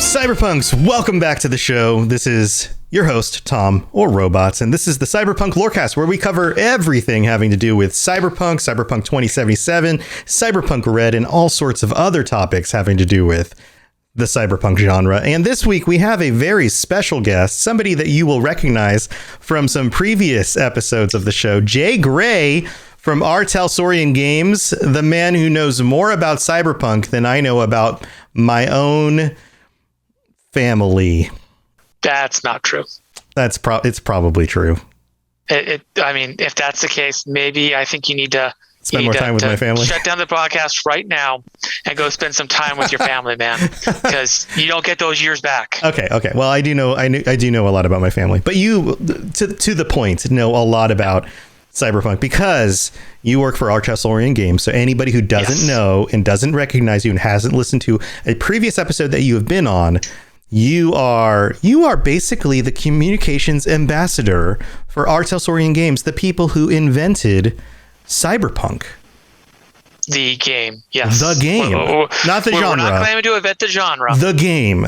Cyberpunks, welcome back to the show. This is your host, Tom, or Robots, and this is the Cyberpunk Lorecast, where we cover everything having to do with Cyberpunk, Cyberpunk 2077, Cyberpunk Red, and all sorts of other topics having to do with the Cyberpunk genre. And this week we have a very special guest, somebody that you will recognize from some previous episodes of the show, Jay Gray from RTalsorian Games, the man who knows more about Cyberpunk than I know about my own family. That's not true. It's probably true. I mean, if that's the case, maybe I think you need to spend more time with my family. Shut down the podcast right now and go spend some time with your family, man, because you don't get those years back. Okay. Well, I do know a lot about my family, but you, to the point, know a lot about Cyberpunk because you work for RTalsorian Games. So anybody who doesn't know and doesn't recognize you and hasn't listened to a previous episode that you have been on, you are basically the communications ambassador for RTalsorian Games, the people who invented Cyberpunk. The game, yes. The game, not the genre. We're not claiming to invent the genre. The game.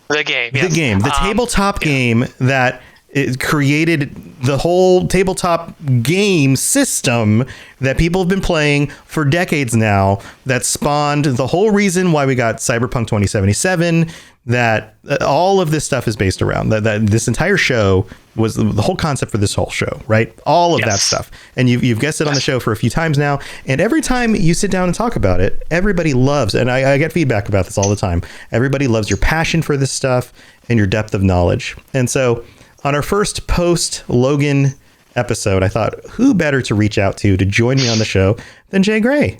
The game, yes. The game, the tabletop game that it created the whole tabletop game system that people have been playing for decades now, that spawned the whole reason why we got Cyberpunk 2077, that all of this stuff is based around. That this entire show was the whole concept for this whole show, right? All of that stuff. And you've guessed it on the show for a few times now. And every time you sit down and talk about it, everybody loves, and I get feedback about this all the time, everybody loves your passion for this stuff and your depth of knowledge. And so on our first post-Logan episode, I thought, who better to reach out to join me on the show than Jay Gray?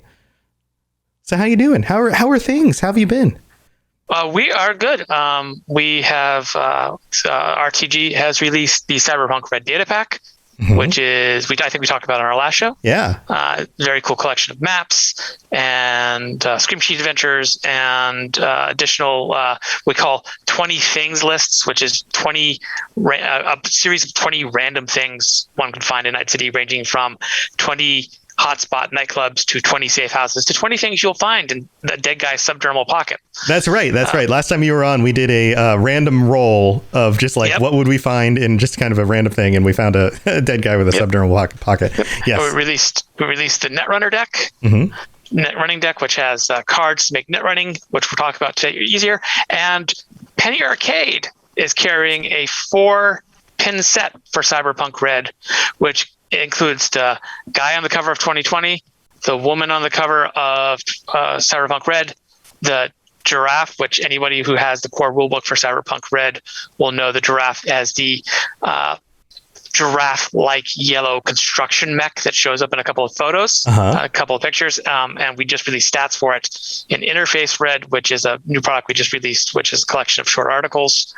So how you doing? How are things? How have you been? We are good. We have RTG has released the Cyberpunk Red Data Pack, which is I think we talked about on our last show. Yeah. Very cool collection of maps and Scream Sheet adventures and additional we call 20 things lists, which is a series of 20 random things one can find in Night City, ranging from 20 hotspot nightclubs to 20 safe houses to 20 things you'll find in the dead guy's subdermal pocket. That's right. Last time you were on, we did a random roll of just like, what would we find in just kind of a random thing, and we found a dead guy with a subdermal pocket. Yes. We released the Netrunner deck, net running deck, which has cards to make net running, which we'll talk about today easier. And Penny Arcade is carrying a 4-pin set for Cyberpunk Red, which includes the guy on the cover of 2020, the woman on the cover of Cyberpunk Red, the giraffe, which anybody who has the core rulebook for Cyberpunk Red will know the giraffe as the giraffe-like yellow construction mech that shows up in a couple of photos, a couple of pictures, and we just released stats for it in Interface Red, which is a new product we just released, which is a collection of short articles.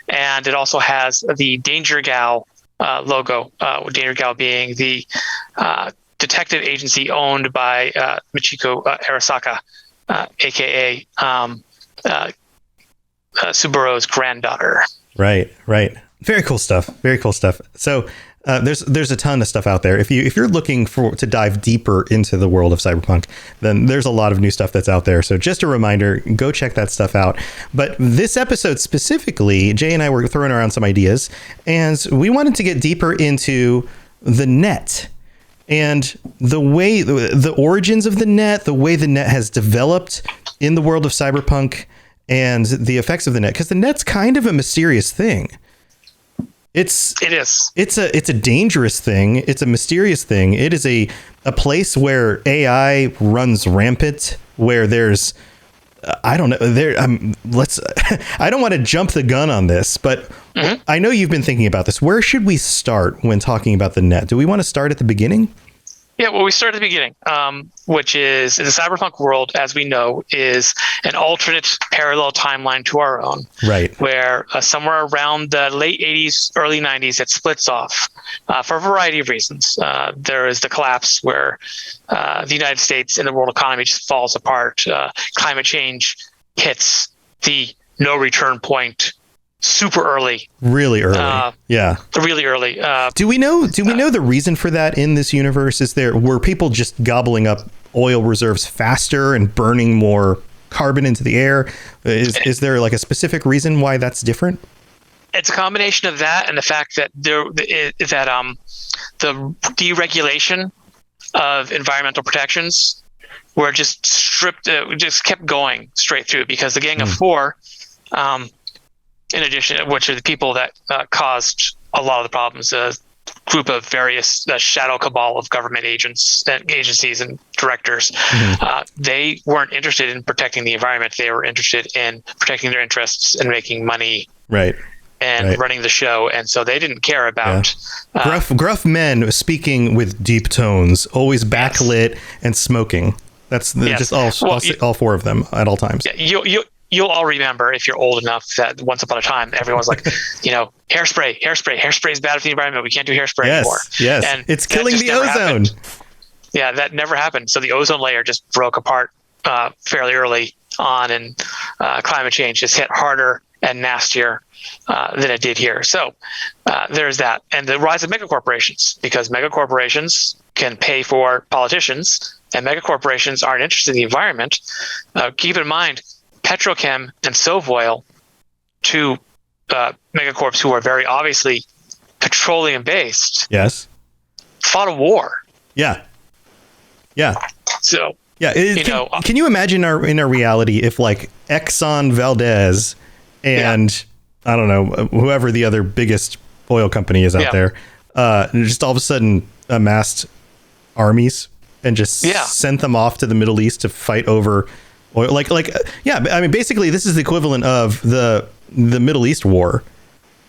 And it also has the Danger Gal logo, Danger Gal being the detective agency owned by Michiko Arasaka, aka Subaru's granddaughter. Right. Very cool stuff. So there's a ton of stuff out there. If you're looking to dive deeper into the world of Cyberpunk, then there's a lot of new stuff that's out there. So just a reminder, go check that stuff out. But this episode specifically, Jay and I were throwing around some ideas, and we wanted to get deeper into the net and the way, the origins of the net, the way the net has developed in the world of Cyberpunk, and the effects of the net, because the net's kind of a mysterious thing. It is. It's a dangerous thing. It's a mysterious thing. It is a place where AI runs rampant, where there's I don't know I don't want to jump the gun on this, but I know you've been thinking about this. Where should we start when talking about the net? Do we want to start at the beginning? Yeah, well, we start at the beginning, which is the Cyberpunk world, as we know, is an alternate parallel timeline to our own. Right. Where somewhere around the late 80s, early 90s, it splits off for a variety of reasons. There is the collapse where the United States and the world economy just falls apart. Climate change hits the no return point super early. Really early. Really early. Do we know the reason for that in this universe? Were people just gobbling up oil reserves faster and burning more carbon into the air? Is there like a specific reason why that's different? It's a combination of that and the fact that the deregulation of environmental protections were just stripped, just kept going straight through, because the Gang of Four, in addition, which are the people that caused a lot of the problems, a group of various shadow cabal of government agencies and directors, they weren't interested in protecting the environment. They were interested in protecting their interests and making money. Right. And running the show, and so they didn't care about gruff men speaking with deep tones, always backlit and smoking. That's just all four of them at all times. Yeah, you'll all remember, if you're old enough, that once upon a time everyone's like, hairspray is bad for the environment. We can't do hairspray anymore. Yes, and it's killing the ozone. Happened. Yeah, that never happened. So the ozone layer just broke apart fairly early on, and climate change just hit harder and nastier than it did here. So there's that. And the rise of megacorporations, because megacorporations can pay for politicians, and megacorporations aren't interested in the environment. Keep in mind, Petrochem and Sovoil, two megacorps who are very obviously petroleum-based, fought a war. Yeah. So, can you imagine in our reality if like Exxon Valdez and I don't know, whoever the other biggest oil company is out there, just all of a sudden amassed armies and just sent them off to the Middle East to fight over oil? I mean, basically this is the equivalent of the Middle East war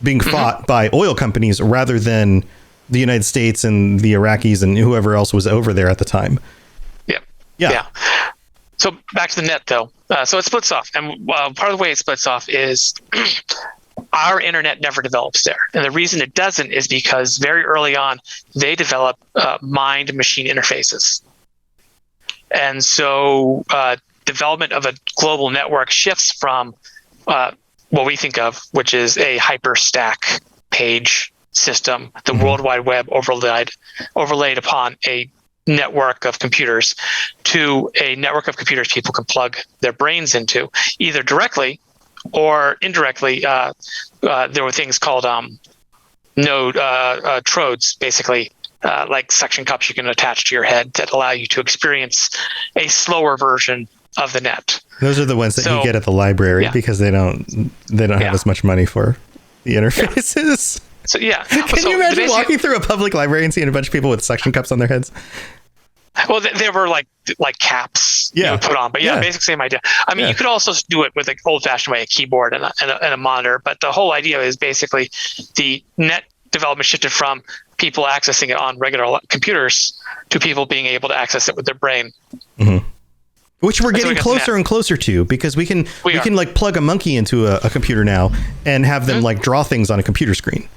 being fought by oil companies rather than the United States and the Iraqis and whoever else was over there at the time. Yeah. So back to the net, though. So it splits off. And part of the way it splits off is our internet never develops there. And the reason it doesn't is because very early on, they develop mind-machine interfaces. And so development of a global network shifts from what we think of, which is a hyperstack page system, the World Wide Web overlaid upon a network of computers, to a network of computers people can plug their brains into, either directly or indirectly. There were things called trodes, basically, like suction cups you can attach to your head that allow you to experience a slower version of the net. Those are the ones that you get at the library because they don't have as much money for the interfaces. So can you imagine walking through a public library and seeing a bunch of people with suction cups on their heads? Well, they were like caps you would put on, but basic same idea. I mean, you could also do it with an old-fashioned way, a keyboard and a monitor. But the whole idea is basically the net development shifted from people accessing it on regular computers to people being able to access it with their brain. Mm-hmm. Which we're getting closer and closer to, because we can like plug a monkey into a computer now and have them like draw things on a computer screen.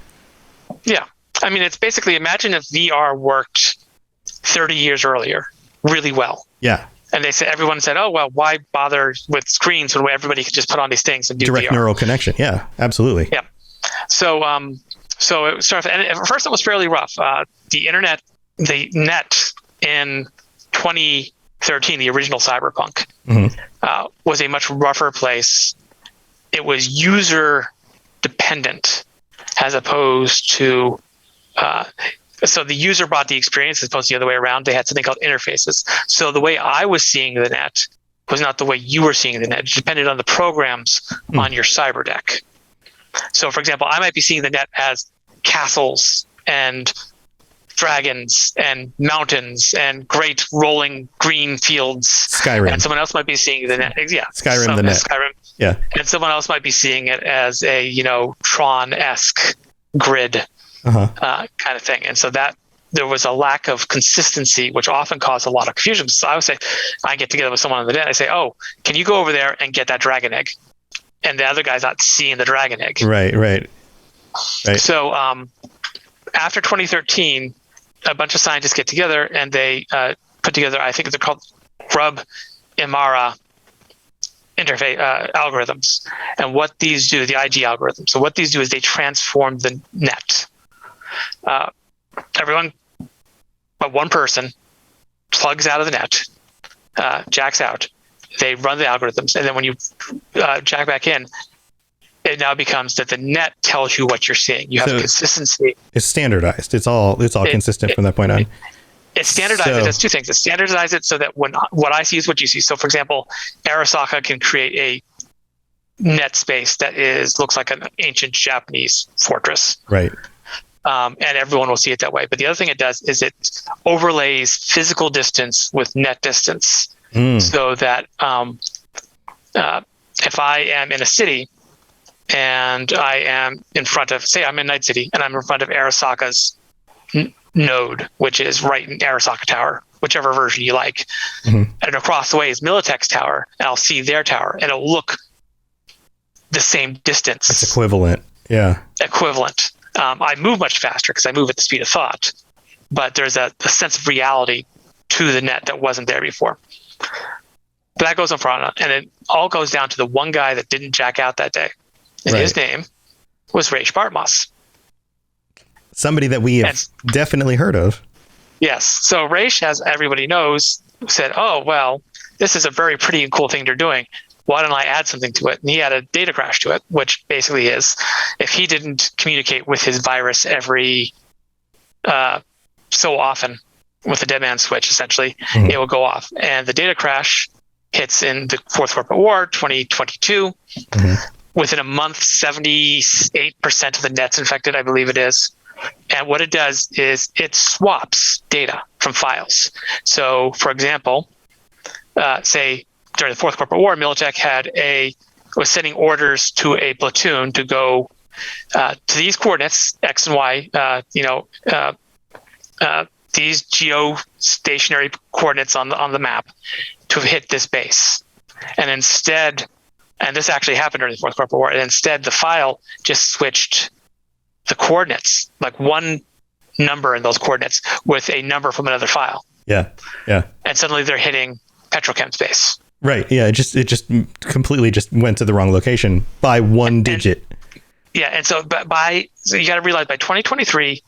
Yeah. I mean, it's basically, imagine if VR worked 30 years earlier really well. Yeah. And everyone said, oh, well, why bother with screens when everybody could just put on these things and do direct VR? Neural connection. Yeah, absolutely. Yeah. So it started, and at first it was fairly rough. The net in 2013, the original Cyberpunk, was a much rougher place. It was user dependent, as opposed to so the user bought the experience as opposed to the other way around. They had something called interfaces. So the way I was seeing the net was not the way you were seeing the net. It depended on the programs on your cyber deck. So, for example, I might be seeing the net as castles and dragons and mountains and great rolling green fields. Skyrim. And someone else might be seeing the net. Yeah. Skyrim, the net. Skyrim. Yeah. And someone else might be seeing it as a, Tron-esque grid kind of thing. And so that there was a lack of consistency, which often caused a lot of confusion. So I would say, I get together with someone on the net. I say, oh, can you go over there and get that dragon egg? And the other guy's not seeing the dragon egg. Right. So after 2013, a bunch of scientists get together and they put together, I think they're called Grub Imara interface algorithms. And what these do, the IG algorithms. So what these do is they transform the net. Everyone but one person plugs out of the net, jacks out, they run the algorithms, and then when you jack back in, it now becomes that the net tells you what you're seeing. You have consistency. It's standardized. It's all consistent from that point on. It's standardized. It does two things. It standardizes it so that when what I see is what you see. So, for example, Arasaka can create a net space that looks like an ancient Japanese fortress. Right. And everyone will see it that way. But the other thing it does is it overlays physical distance with net distance, so that if I am in a city and I am in front of, say I'm in Night City and I'm in front of Arasaka's node, which is right in Arasaka Tower, whichever version you like. And across the way is Militech's tower, and I'll see their tower, and it'll look the same distance. It's equivalent. Yeah. Equivalent. I move much faster because I move at the speed of thought, but there's a sense of reality to the net that wasn't there before. But that goes on front, and it all goes down to the one guy that didn't jack out that day. And his name was Raish Bartmoss. Somebody that we have definitely heard of. Yes. So Raish, as everybody knows, said, oh, well, this is a very pretty and cool thing they're doing. Why don't I add something to it? And he added a data crash to it, which basically is if he didn't communicate with his virus every so often with a dead man switch, essentially, it will go off. And the data crash hits in the Fourth Corporate War, 2022. Within a month, 78% of the net's infected, I believe it is. And what it does is it swaps data from files. So, for example, say during the Fourth Corporate War, Militech was sending orders to a platoon to go to these coordinates, X and Y, these geostationary coordinates on the map to hit this base. And instead, and this actually happened during the Fourth Corporate War, and instead the file just switched the coordinates, like one number in those coordinates with a number from another file. Yeah. And suddenly they're hitting Petrochem space. Right. Yeah. It just completely just went to the wrong location by one digit. And so so you got to realize by 2023,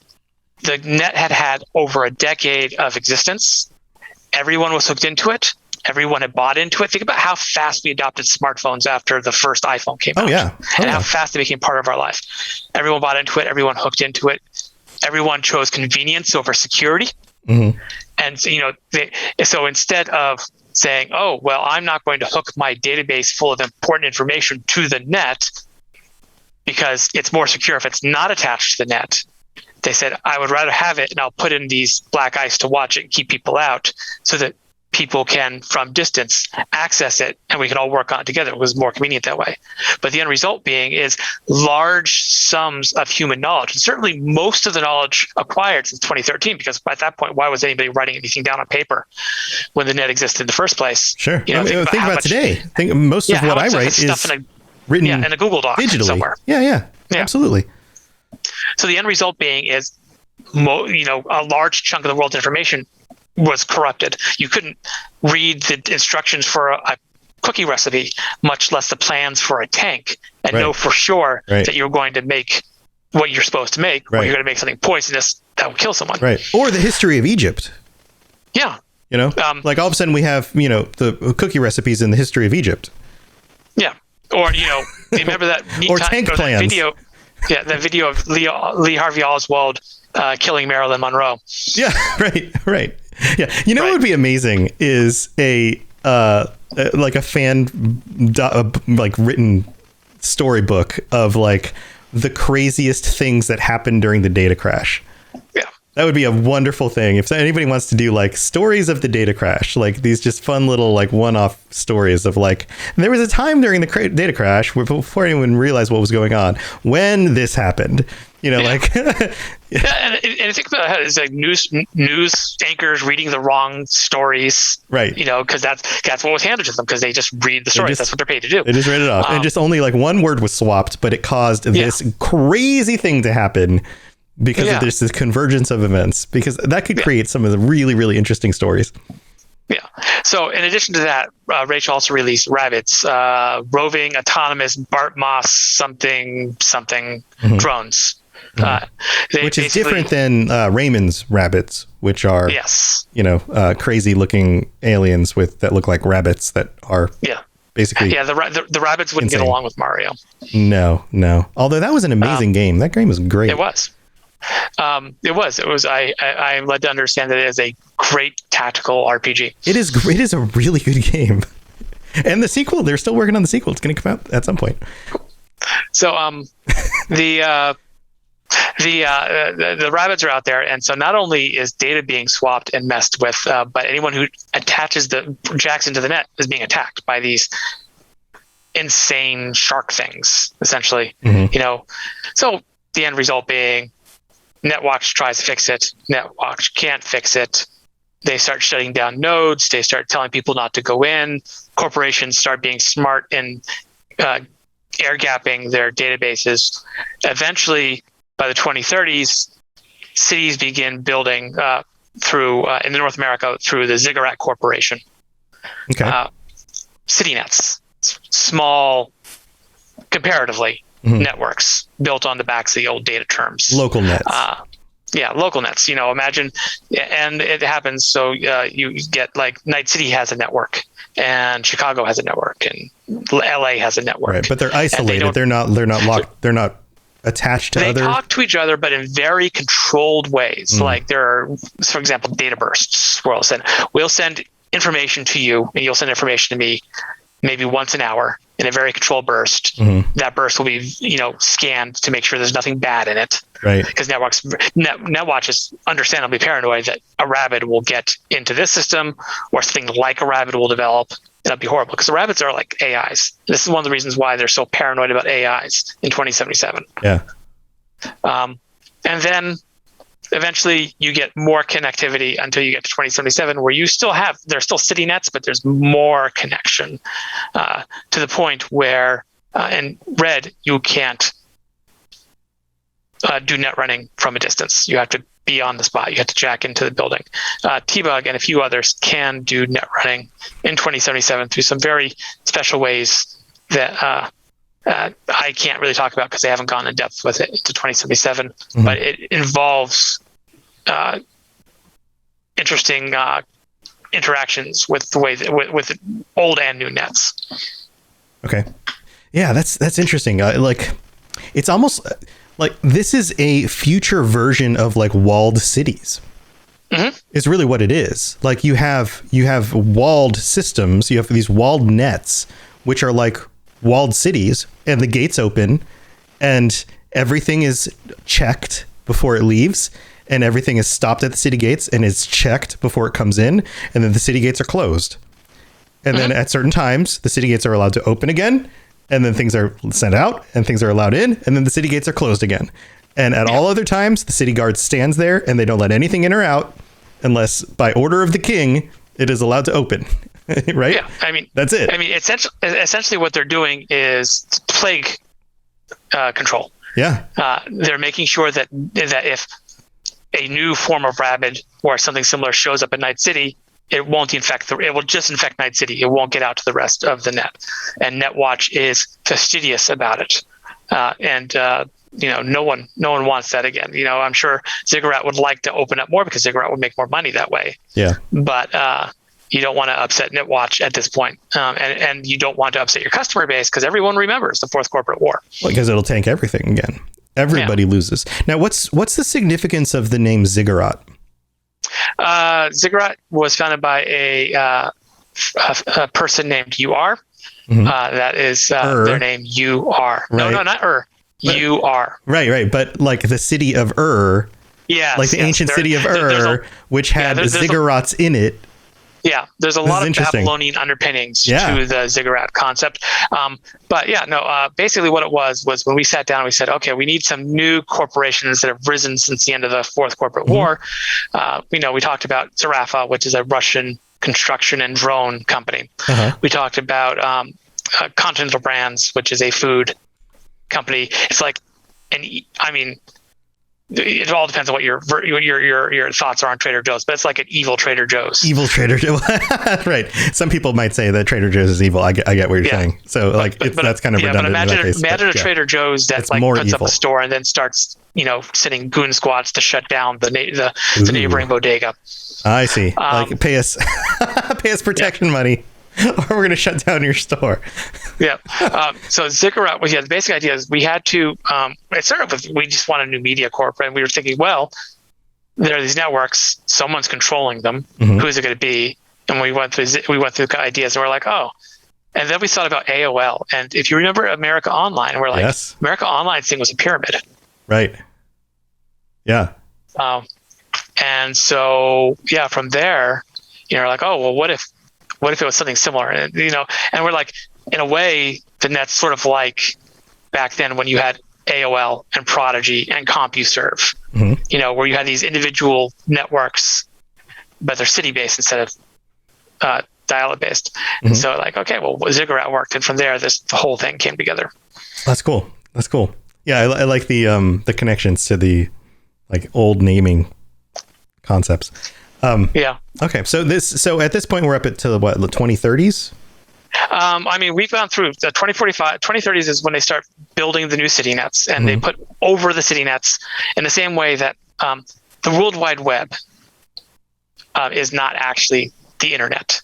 the net had over a decade of existence. Everyone was hooked into it. Everyone had bought into it. Think about how fast we adopted smartphones after the first iPhone came out. And how fast they became part of our life. Everyone bought into it. Everyone hooked into it. Everyone chose convenience over security. And so instead of saying, oh, well, I'm not going to hook my database full of important information to the net because it's more secure if it's not attached to the net, they said, I would rather have it, and I'll put in these black ice to watch it and keep people out so that people can, from distance, access it, and we can all work on it together. It was more convenient that way. But the end result being is large sums of human knowledge, and certainly most of the knowledge acquired since 2013, because at that point, why was anybody writing anything down on paper when the net existed in the first place? Sure. Think about today. Most of what I write is written in a Google Doc digitally. Somewhere. Yeah, absolutely. So the end result being is, a large chunk of the world's information was corrupted. You couldn't read the instructions for a cookie recipe, much less the plans for a tank, and know for sure that you're going to make what you're supposed to make, or you're going to make something poisonous that will kill someone. Right. Or the history of Egypt. Yeah. Like all of a sudden we have, the cookie recipes in the history of Egypt. Yeah. Or, remember that neat or tank plans. Video. Yeah, the video of Lee Harvey Oswald killing Marilyn Monroe. Yeah, right. Yeah, what would be amazing is a fan written storybook of like the craziest things that happened during the data crash. Yeah. That would be a wonderful thing. If anybody wants to do like stories of the data crash, like these just fun little like one-off stories of like, there was a time during the data crash where before anyone realized what was going on, when this happened, like. And think about it, it's like news anchors reading the wrong stories, right? Because that's what was handed to them, because they just read the stories. That's what they're paid to do. They just read it off, and just only like one word was swapped, but it caused this crazy thing to happen. Because there's this convergence of events, because that could create some of the really, really interesting stories. Yeah. So in addition to that, Rachel also released Rabbit's roving autonomous Bartmoss something drones. Which is different than Raymond's rabbits, which are crazy looking aliens that look like rabbits that are basically the rabbits wouldn't get along with Mario. No. Although that was an amazing game. That game was great. It was. I'm led to understand that it is a great tactical RPG. It is a really good game. And the sequel, they're still working on the sequel. It's going to come out at some point. So the rabbits are out there, and so not only is data being swapped and messed with, but anyone who attaches the jacks into the net is being attacked by these insane shark things, essentially. So the end result being NetWatch tries to fix it. NetWatch can't fix it. They start shutting down nodes. They start telling people not to go in. Corporations start being smart and air gapping their databases. Eventually, by the 2030s, cities begin building through in North America through the Ziggurat Corporation. City nets, small, comparatively, networks built on the backs of the old data terms. Local nets. Local nets. Imagine, and it happens. So you get like Night City has a network, and Chicago has a network, and LA has a network. Right, but they're isolated. They're not locked. They're not attached to others. They other. talk to each other, but in very controlled ways. Like there are, for example, data bursts. We'll send information to you, and you'll send information to me, maybe once an hour in a very controlled burst. That burst will be, scanned to make sure there's nothing bad in it. Right. Because NetWatch is understandably paranoid that a rabbit will get into this system, or something like a rabbit will develop. That'd be horrible, because the rabbits are like AIs. This is one of the reasons why they're so paranoid about AIs in 2077. Yeah. And then eventually you get more connectivity until you get to 2077, where there's still city nets, but there's more connection to the point where in red, you can't do net running from a distance. You have to be on the spot. You have to jack into the building. T-Bug and a few others can do net running in 2077 through some very special ways that I can't really talk about because they haven't gone in depth with it into 2077. But it involves interesting interactions with the way with old and new nets. Okay, yeah, that's interesting. It's almost like this is a future version of like walled cities. Is really what it is. Like you have walled systems. You have these walled nets, which are like walled cities, and the gates open, and everything is checked before it leaves, and everything is stopped at the city gates and is checked before it comes in, and then the city gates are closed. And then at certain times, the city gates are allowed to open again, and then things are sent out, and things are allowed in, and then the city gates are closed again. And at all other times, the city guard stands there, and they don't let anything in or out unless, by order of the king, it is allowed to open. Right? Yeah, I mean, that's it. I mean, essentially what they're doing is plague control. Yeah. They're making sure that if a new form of rabbit or something similar shows up at Night City, it won't infect it will just infect Night City. It won't get out to the rest of the net. And NetWatch is fastidious about it. No one wants that again. I'm sure Ziggurat would like to open up more because Ziggurat would make more money that way. Yeah. But you don't want to upset NetWatch at this point. And you don't want to upset your customer base because everyone remembers the Fourth Corporate War. Well, because it'll tank everything again. Everybody loses. Now, what's the significance of the name Ziggurat? Ziggurat was founded by a person named UR. That is their name, UR. Right. No, not UR. Right. But like the city of like the ancient city of which had ziggurats in it. Yeah, there's a lot of Babylonian underpinnings to the Ziggurat concept. Basically what it was when we sat down and we said, okay, we need some new corporations that have risen since the end of the Fourth Corporate War. We talked about Zarafa, which is a Russian construction and drone company. We talked about Continental Brands, which is a food company. It's like, it all depends on what your thoughts are on Trader Joe's, but it's like an evil Trader Joe's. Evil Trader Joe, right? Some people might say that Trader Joe's is evil. I get what you're saying. So that's kind of redundant. But imagine a Trader Joe's that puts evil up a store and then starts sending goon squads to shut down the neighboring bodega. I see. Like pay us protection money, or we're going to shut down your store. Yeah. So Ziggurat was, the basic idea is we had to, it started with, we just wanted a new media corp, and we were thinking, well, there are these networks, someone's controlling them. Mm-hmm. Who is it going to be? And we went through ideas, and we're like, oh. And then we thought about AOL. And if you remember America Online, we're like, yes. America Online thing was a pyramid. Right. Yeah. And so, from there, we're like, oh, well, what if it was something similar? And, and we're like, in a way, then that's sort of like back then when you had AOL and Prodigy and CompuServe, mm-hmm. Where you had these individual networks, but they're city-based instead of dial-up based. Mm-hmm. And so like, okay, well, Ziggurat worked. And from there, the whole thing came together. That's cool. Yeah. I like the connections to the like old naming concepts. Yeah. Okay. So at this point, we're up to what, the 2030s? We've gone through the 2045, 2030s is when they start building the new city nets, and mm-hmm. they put over the city nets in the same way that the World Wide Web is not actually the internet.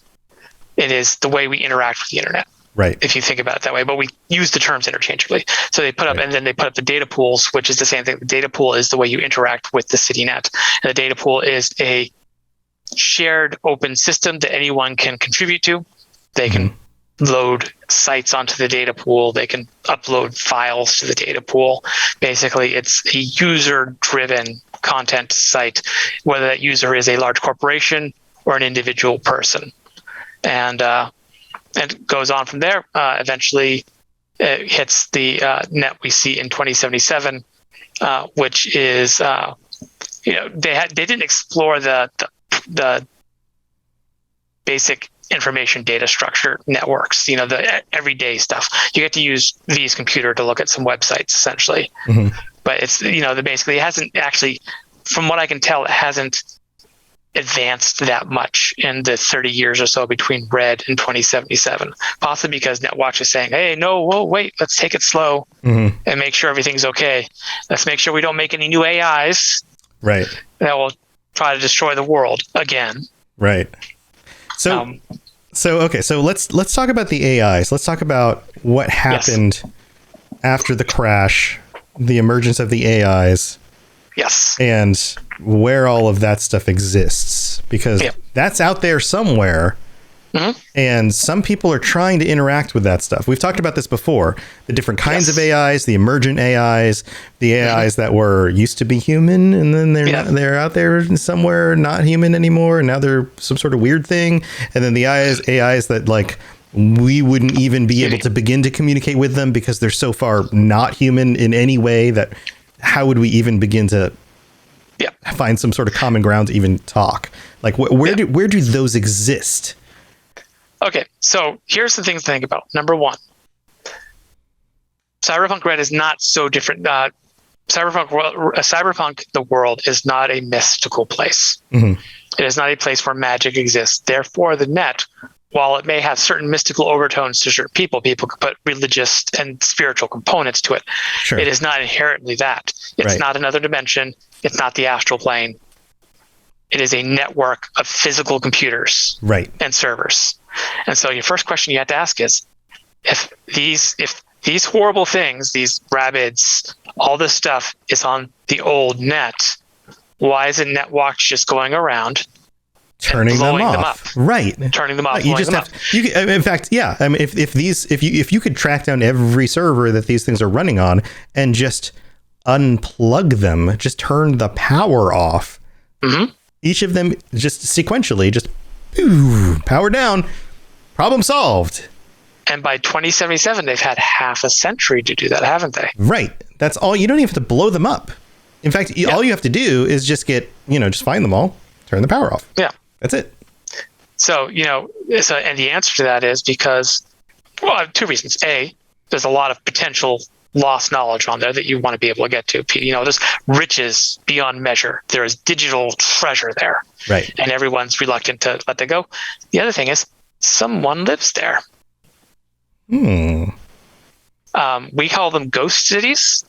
It is the way we interact with the internet. Right. If you think about it that way, but we use the terms interchangeably. So they put up, and then they put up the data pools, which is the same thing. The data pool is the way you interact with the city net. And the data pool is a shared open system that anyone can contribute to. They can mm-hmm. load sites onto the data pool. They can upload files to the data pool. Basically, it's a user-driven content site, whether that user is a large corporation or an individual person. And it goes on from there. Eventually, it hits the net we see in 2077, which is they didn't explore the basic information data structure networks. The everyday stuff. You get to use V's computer to look at some websites essentially, mm-hmm. but it's basically it hasn't actually, from what I can tell, it hasn't advanced that much in the 30 years or so between Red and 2077, possibly because NetWatch is saying, hey, no, whoa, wait, let's take it slow mm-hmm. and make sure everything's okay. Let's make sure we don't make any new AIs right that will try to destroy the world again. Right. So let's talk about the AIs. Let's talk about what happened after the crash, the emergence of the AIs. Yes. And where all of that stuff exists, because that's out there somewhere. Mm-hmm. And some people are trying to interact with that stuff. We've talked about this before, the different kinds of AIs, the emergent AIs, the AIs that were used to be human, and then they're out there somewhere not human anymore, and now they're some sort of weird thing. And then the AIs that like we wouldn't even be able to begin to communicate with them because they're so far not human in any way that how would we even begin to find some sort of common ground to even talk? Like where do those exist? Okay, so here's the things to think about. Number one, Cyberpunk Red is not so different. Cyberpunk, the world, is not a mystical place. Mm-hmm. It is not a place where magic exists. Therefore, the net, while it may have certain mystical overtones to certain people can put religious and spiritual components to it. Sure. It is not inherently that. It's not another dimension. It's not the astral plane. It is a network of physical computers and servers. And so your first question you have to ask is, if these horrible things, these rabbits, all this stuff is on the old net, why isn't NetWatch just going around turning them off? Turning them off. You just have. In fact, I mean, if you could track down every server that these things are running on and just unplug them, just turn the power off. Mm-hmm. Each of them just sequentially, just power down. Problem solved. And by 2077, they've had half a century to do that, haven't they? Right. That's all. You don't even have to blow them up. In fact, all you have to do is just just find them all, turn the power off. Yeah. That's it. So, and the answer to that is because, well, two reasons. A, there's a lot of potential lost knowledge on there that you want to be able to get to. There's riches beyond measure. There is digital treasure there. Right. And everyone's reluctant to let that go. The other thing is someone lives there. We call them ghost cities.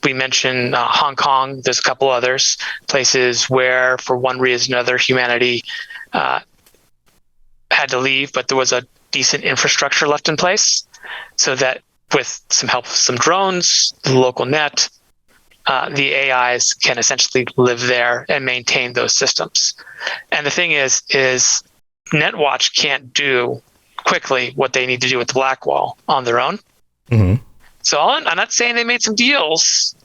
we mentioned Hong Kong. There's a couple others, places where for one reason or another humanity had to leave, but there was a decent infrastructure left in place, so that with some help with some drones, the local net, the AIs can essentially live there and maintain those systems. And the thing is NetWatch can't do quickly what they need to do with the Blackwall on their own. Mm-hmm. So I'm not saying they made some deals,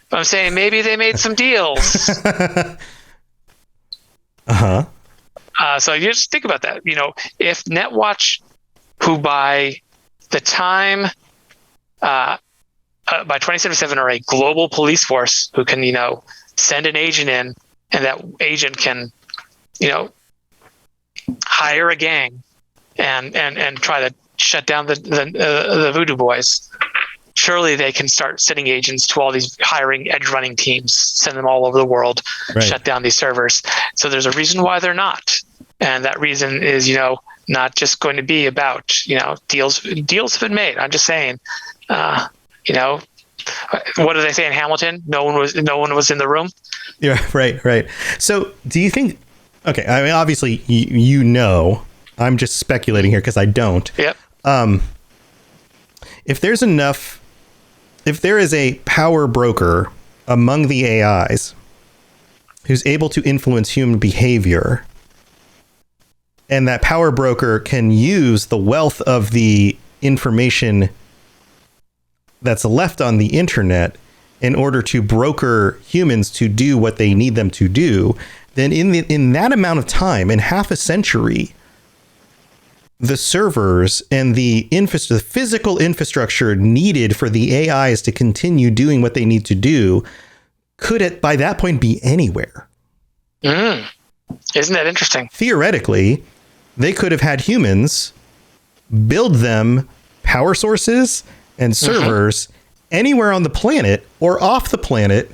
but I'm saying maybe they made some deals. Uh-huh. So you just think about that. If NetWatch, who by the time by 2077 are a global police force who can, send an agent in, and that agent can, hire a gang and try to shut down the voodoo boys. Surely they can start sending agents to all these hiring edge running teams, send them all over the world, right. Shut down these servers. So there's a reason why they're not. And that reason is, not just going to be about, deals have been made. I'm just saying, what do they say in Hamilton? No one was in the room. Yeah. Right. So do you think, okay, I mean, obviously, I'm just speculating here because I don't. Yep. If there is a power broker among the AIs who's able to influence human behavior, and that power broker can use the wealth of the information that's left on the internet in order to broker humans to do what they need them to do, then in that amount of time, in half a century, the servers and the physical infrastructure needed for the AIs to continue doing what they need to do could by that point be anywhere. Isn't that interesting? Theoretically, they could have had humans build them power sources and servers anywhere on the planet or off the planet,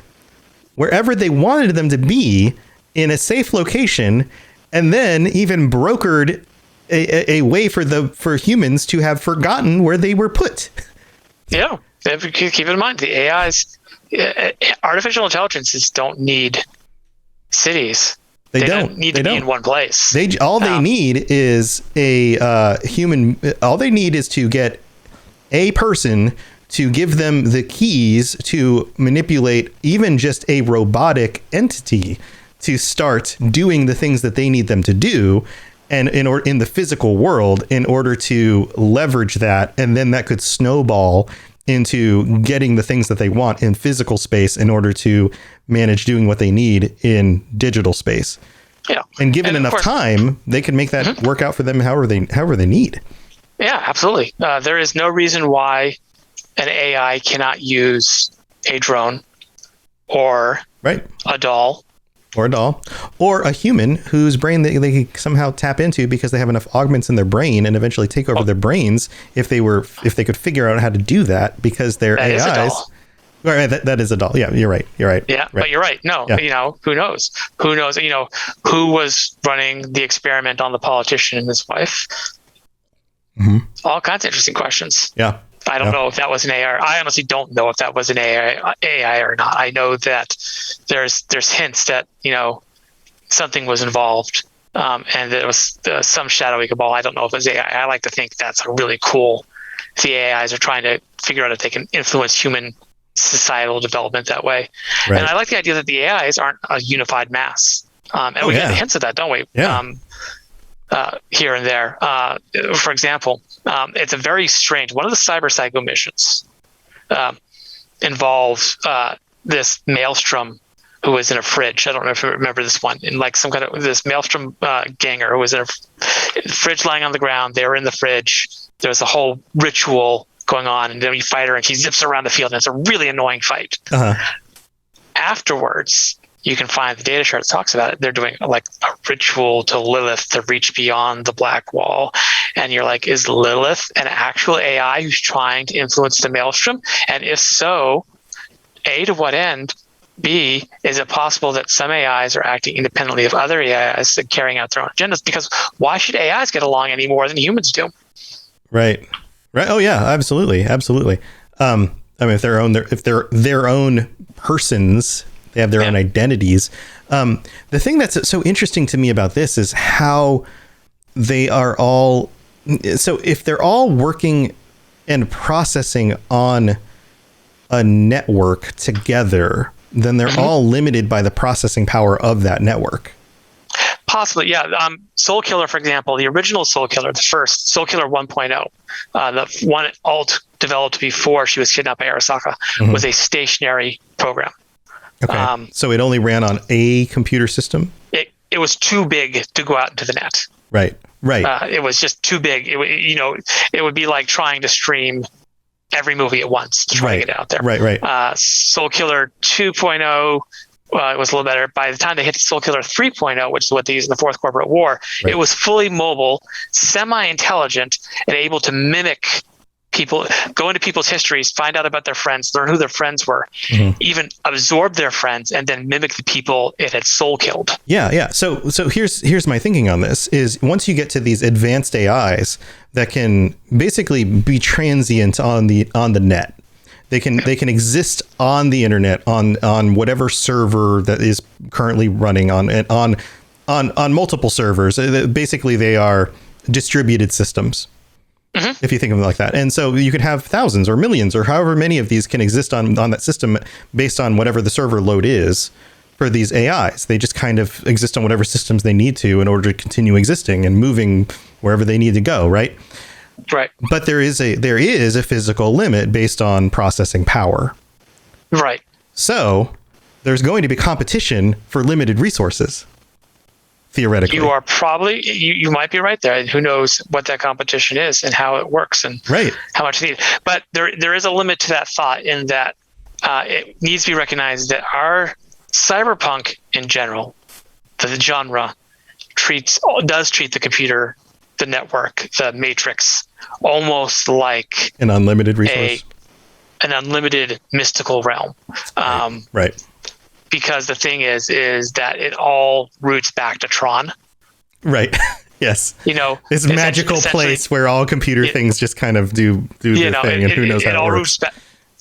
wherever they wanted them to be, in a safe location, and then even brokered a way for humans to have forgotten where they were put. Yeah, keep in mind the AIs, artificial intelligences don't need cities. They don't need to be in one place. They need is a human. All they need is to get a person to give them the keys to manipulate even just a robotic entity to start doing the things that they need them to do, and in the physical world, in order to leverage that, and then that could snowball into getting the things that they want in physical space in order to manage doing what they need in digital space. Yeah. And given enough time, they can make that work out for them however they need. Yeah, absolutely. There is no reason why an AI cannot use a drone or a doll. Or a human whose brain they somehow tap into because they have enough augments in their brain and eventually take over their brains if they could figure out how to do that, because their AIs. Is a doll. Right, that is a doll. Yeah, you're right. Yeah, right. But you're right. No, who knows? Who knows? Who was running the experiment on the politician and his wife? Mm-hmm. All kinds of interesting questions. Yeah. I don't know if that was an AI. I honestly don't know if that was an AI or not. I know that there's hints that something was involved, and it was some shadowy cabal. I don't know if it was AI. I like to think that's really cool. The AIs are trying to figure out if they can influence human societal development that way. Right. And I like the idea that the AIs aren't a unified mass. And we get hints of that, don't we? Yeah. Here and there. For example, it's a very strange, one of the Cyber Psycho missions involves this Maelstrom who was in a fridge. I don't know if you remember this one. In like some kind of this Maelstrom ganger who was in a fridge lying on the ground. They were in the fridge. There was a whole ritual going on, and then you fight her and she zips around the field, and it's a really annoying fight. Afterwards, you can find the data shard that talks about it. They're doing like a ritual to Lilith to reach beyond the black wall. And you're like, is Lilith an actual AI who's trying to influence the Maelstrom? And if so, A, to what end? B, is it possible that some AIs are acting independently of other AIs and carrying out their own agendas? Because why should AIs get along any more than humans do? Right. Oh yeah, absolutely. I mean, if they're their own persons, they have their own identities. The thing that's so interesting to me about this is how they are all. So if they're all working and processing on a network together, then they're all limited by the processing power of that network. Possibly, yeah. Soul Killer, for example, the original Soul Killer, the first Soul Killer 1.0, the one Alt developed before she was kidnapped by Arasaka, was a stationary program. Okay. So it only ran on a computer system? It was too big to go out into the net. Right. It was just too big. It would be like trying to stream every movie at once to try to get it out there. Right. Soul Killer 2.0 it was a little better. By the time they hit Soul Killer 3.0, which is what they used in the Fourth Corporate War, it was fully mobile, semi-intelligent, and able to mimic people, go into people's histories, find out about their friends, learn who their friends were, even absorb their friends, and then mimic the people it had soul killed. Yeah. So here's my thinking on this is once you get to these advanced AIs that can basically be transient on the net, they can exist on the internet on whatever server that is currently running on multiple servers. Basically, they are distributed systems. If you think of them like that. And so you could have thousands or millions or however many of these can exist on that system based on whatever the server load is for these AIs. They just kind of exist on whatever systems they need to in order to continue existing and moving wherever they need to go, right? Right. But there is a physical limit based on processing power. Right. So there's going to be competition for limited resources. Theoretically, you are probably you might be right there. Who knows what that competition is and how it works and how much needed. But there is a limit to that thought in that it needs to be recognized that our cyberpunk in general, the genre, does treat the computer, the network, the matrix, almost like an unlimited resource, an unlimited mystical realm. Right. Because the thing is that it all roots back to Tron. Right. Yes. This magical place where all computer things just kind of do their thing, and who knows how it works.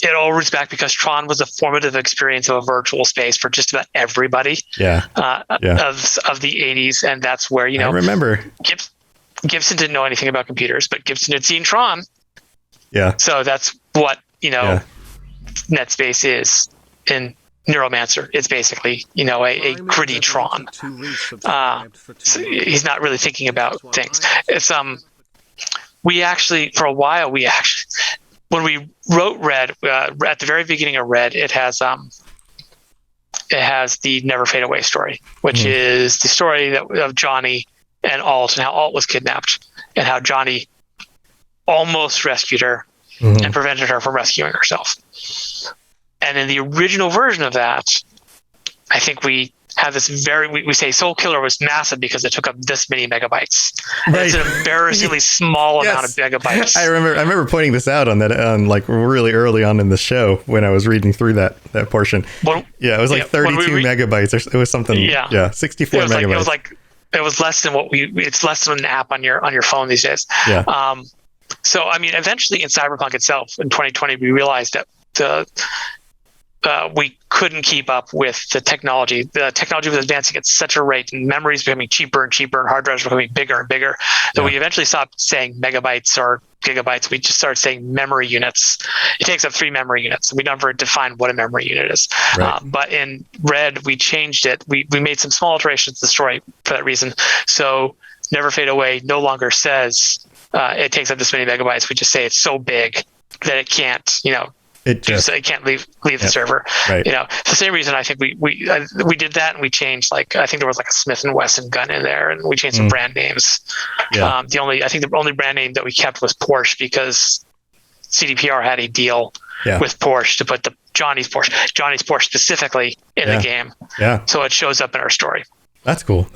It all roots back because Tron was a formative experience of a virtual space for just about everybody. Of the 80s, and that's where I remember Gibson didn't know anything about computers, but Gibson had seen Tron. Yeah. So that's what NetSpace is in Neuromancer. It's basically, a gritty Tron. So he's not really thinking about things. It's we actually, for a while, when we wrote Red, at the very beginning of Red, it has the Never Fade Away story, which is the story of Johnny and Alt, and how Alt was kidnapped, and how Johnny almost rescued her and prevented her from rescuing herself. And in the original version of that, I think we have this we say Soul Killer was massive because it took up this many megabytes. Right. It's an embarrassingly small amount of megabytes. I remember pointing this out on like really early on in the show when I was reading through that portion. It was like 32 megabytes or it was something. 64 megabytes. It was less than it's less than an app on your phone these days. Yeah. So I mean, eventually in Cyberpunk itself in 2020, we realized that we couldn't keep up with the technology. The technology was advancing at such a rate, and memories becoming cheaper and cheaper, and hard drives were becoming bigger and bigger. So we eventually stopped saying megabytes or gigabytes. We just started saying memory units. It takes up 3 memory units. We never defined what a memory unit is. Right. But in Red, we changed it. We made some small alterations to the story for that reason. So Never Fade Away no longer says it takes up this many megabytes. We just say it's so big that it can't, it can't leave the server. Right. For the same reason, I think we did that, and we changed I think there was like a Smith & Wesson gun in there, and we changed some brand names. Yeah. I think the only brand name that we kept was Porsche because CDPR had a deal with Porsche to put Johnny's Porsche specifically in the game. Yeah. So it shows up in our story. That's cool.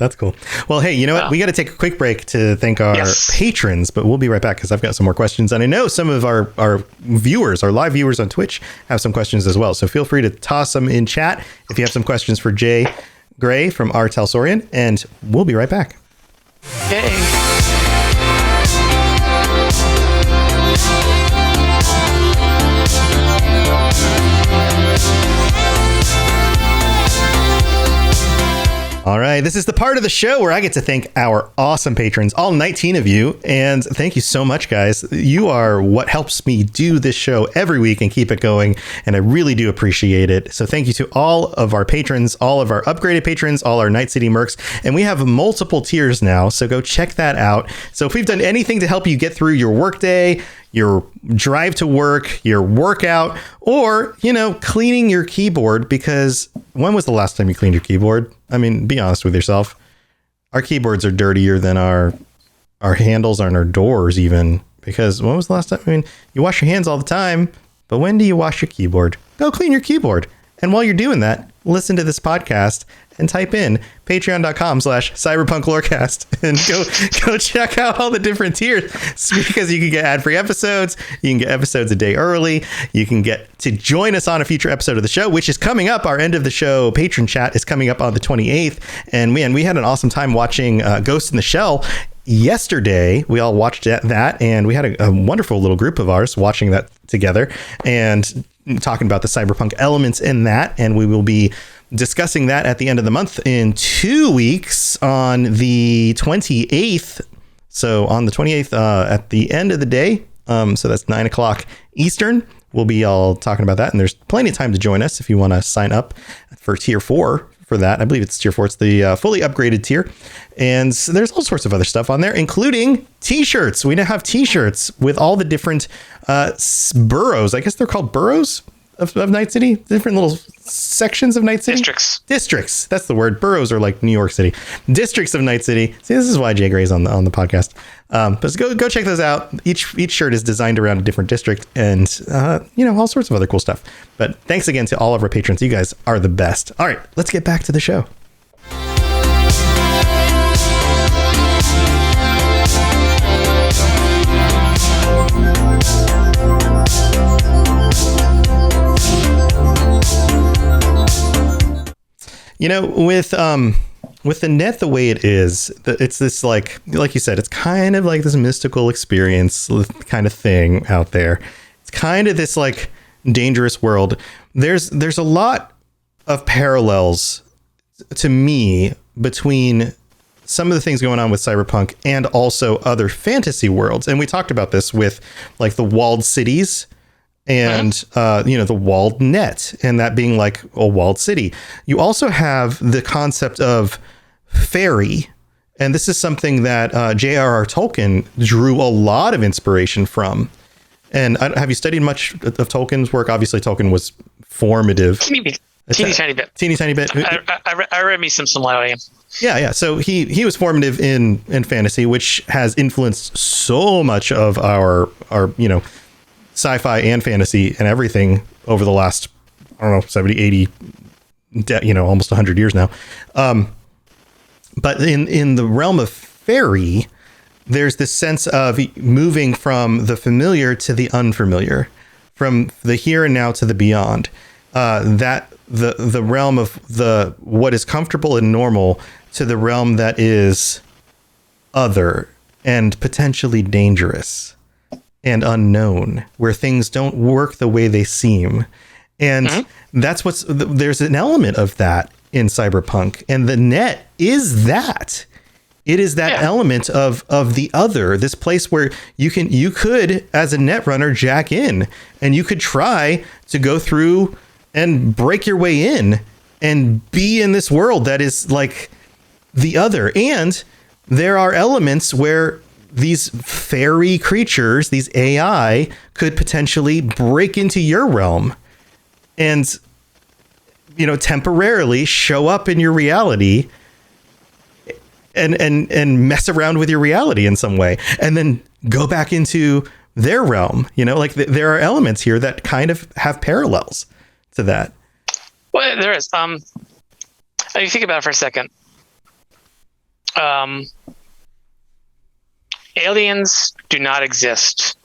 Well, hey, you know what? We got to take a quick break to thank our patrons, but we'll be right back because I've got some more questions. And I know some of our viewers, our live viewers on Twitch, have some questions as well. So feel free to toss them in chat if you have some questions for Jay Gray from RTalsorian, and we'll be right back. Yay. right, this is the part of the show where I get to thank our awesome patrons, all 19 of you. And thank you so much, guys. You are what helps me do this show every week and keep it going. And I really do appreciate it. So thank you to all of our patrons, all of our upgraded patrons, all our Night City mercs. And we have multiple tiers now. So go check that out. So if we've done anything to help you get through your workday, your drive to work, your workout, or, cleaning your keyboard, because when was the last time you cleaned your keyboard? I mean, be honest with yourself. Our keyboards are dirtier than our handles on our doors even, because when was the last time? I mean, you wash your hands all the time, but when do you wash your keyboard? Go clean your keyboard. And while you're doing that, listen to this podcast and type in patreon.com/cyberpunklorecast and go check out all the different tiers, because you can get ad-free episodes. You can get episodes a day early. You can get to join us on a future episode of the show, which is coming up. Our end of the show patron chat is coming up on the 28th. And man, we had an awesome time watching Ghost in the Shell yesterday. We all watched that, and we had a wonderful little group of ours watching that together and talking about the cyberpunk elements in that. And we will be discussing that at the end of the month in 2 weeks on the 28th. So on the 28th, at the end of the day, so that's 9 o'clock Eastern, we'll be all talking about that. And there's plenty of time to join us if you want to sign up for tier 4 for that. I believe it's tier 4. It's the fully upgraded tier. And so there's all sorts of other stuff on there, including t-shirts. We now have t-shirts with all the different boroughs. I guess they're called boroughs of Night City, different little sections of Night City. Districts. That's the word. Boroughs are like New York City. Districts of Night City. See, this is why Jay Gray's on the podcast. But go check those out. Each shirt is designed around a different district, and all sorts of other cool stuff. But thanks again to all of our patrons. You guys are the best. All right, let's get back to the show. With the net the way it is, it's this like you said, it's kind of like this mystical experience kind of thing out there. It's kind of this like dangerous world. There's a lot of parallels to me between some of the things going on with Cyberpunk and also other fantasy worlds. And we talked about this with like the walled cities and, the walled net, and that being like a walled city. You also have the concept of fairy. And this is something that J.R.R. Tolkien drew a lot of inspiration from. And have you studied much of Tolkien's work? Obviously, Tolkien was formative. Teeny tiny bit. I read me some similarity. Yeah. So he was formative in fantasy, which has influenced so much of our sci-fi and fantasy and everything over the last, 70, 80, almost 100 years now. But in the realm of fairy, there's this sense of moving from the familiar to the unfamiliar, from the here and now to the beyond. That the realm of the what is comfortable and normal to the realm that is other and potentially dangerous and unknown, where things don't work the way they seem. And that's there's an element of that in Cyberpunk, and the net is that. It is that element of the other, this place where you could, as a net runner, jack in, and you could try to go through and break your way in and be in this world that is like the other. And there are elements where these fairy creatures, these AI, could potentially break into your realm and, temporarily show up in your reality and mess around with your reality in some way, and then go back into their realm. There are elements here that kind of have parallels to that. Well, there is. You think about it for a second. Aliens do not exist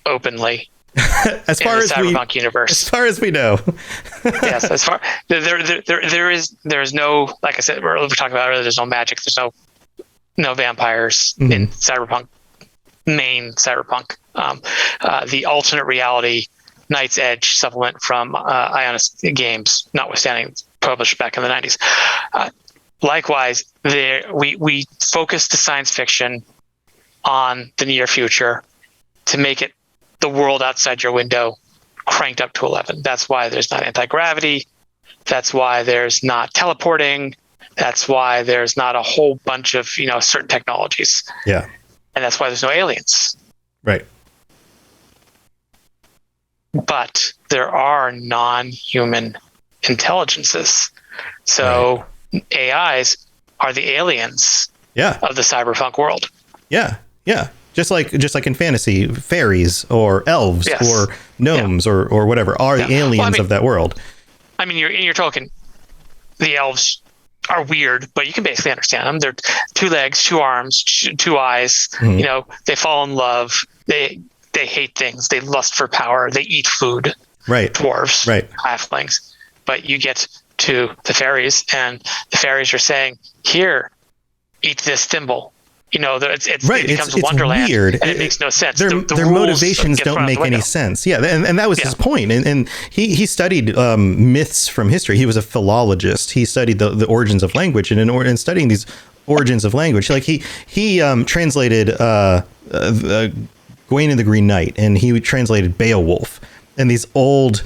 openly as far in as the Cyberpunk universe. As far as we know. Yes, as far there is no, like I said, we're talking about earlier, there's no magic, there's no vampires in Cyberpunk, main Cyberpunk. The alternate reality Night's Edge supplement from Ionis Games, notwithstanding, published back in the 90s. Likewise, we focus the science fiction on the near future to make it the world outside your window cranked up to 11. That's why there's not anti-gravity. That's why there's not teleporting. That's why there's not a whole bunch of, certain technologies. Yeah. And that's why there's no aliens. Right. But there are non-human intelligences. So AIs are the aliens of the cyberpunk world. Yeah. Yeah. Just like in fantasy, fairies or elves or gnomes or whatever are the aliens of that world. I mean, you're talking the elves are weird, but you can basically understand them. They're 2 legs, 2 arms, 2 eyes. Mm-hmm. They fall in love. They hate things. They lust for power. They eat food. Right. Dwarves. Right. Halflings. But you get to the fairies, and the fairies are saying, "Here, eat this thimble." It becomes Wonderland, weird. And it makes no sense. Their motivations don't make any sense. Yeah, and that was his point. And he studied myths from history. He was a philologist. He studied the origins of language, and in studying these origins of language, like he translated Gawain and the Green Knight, and he translated Beowulf, and these old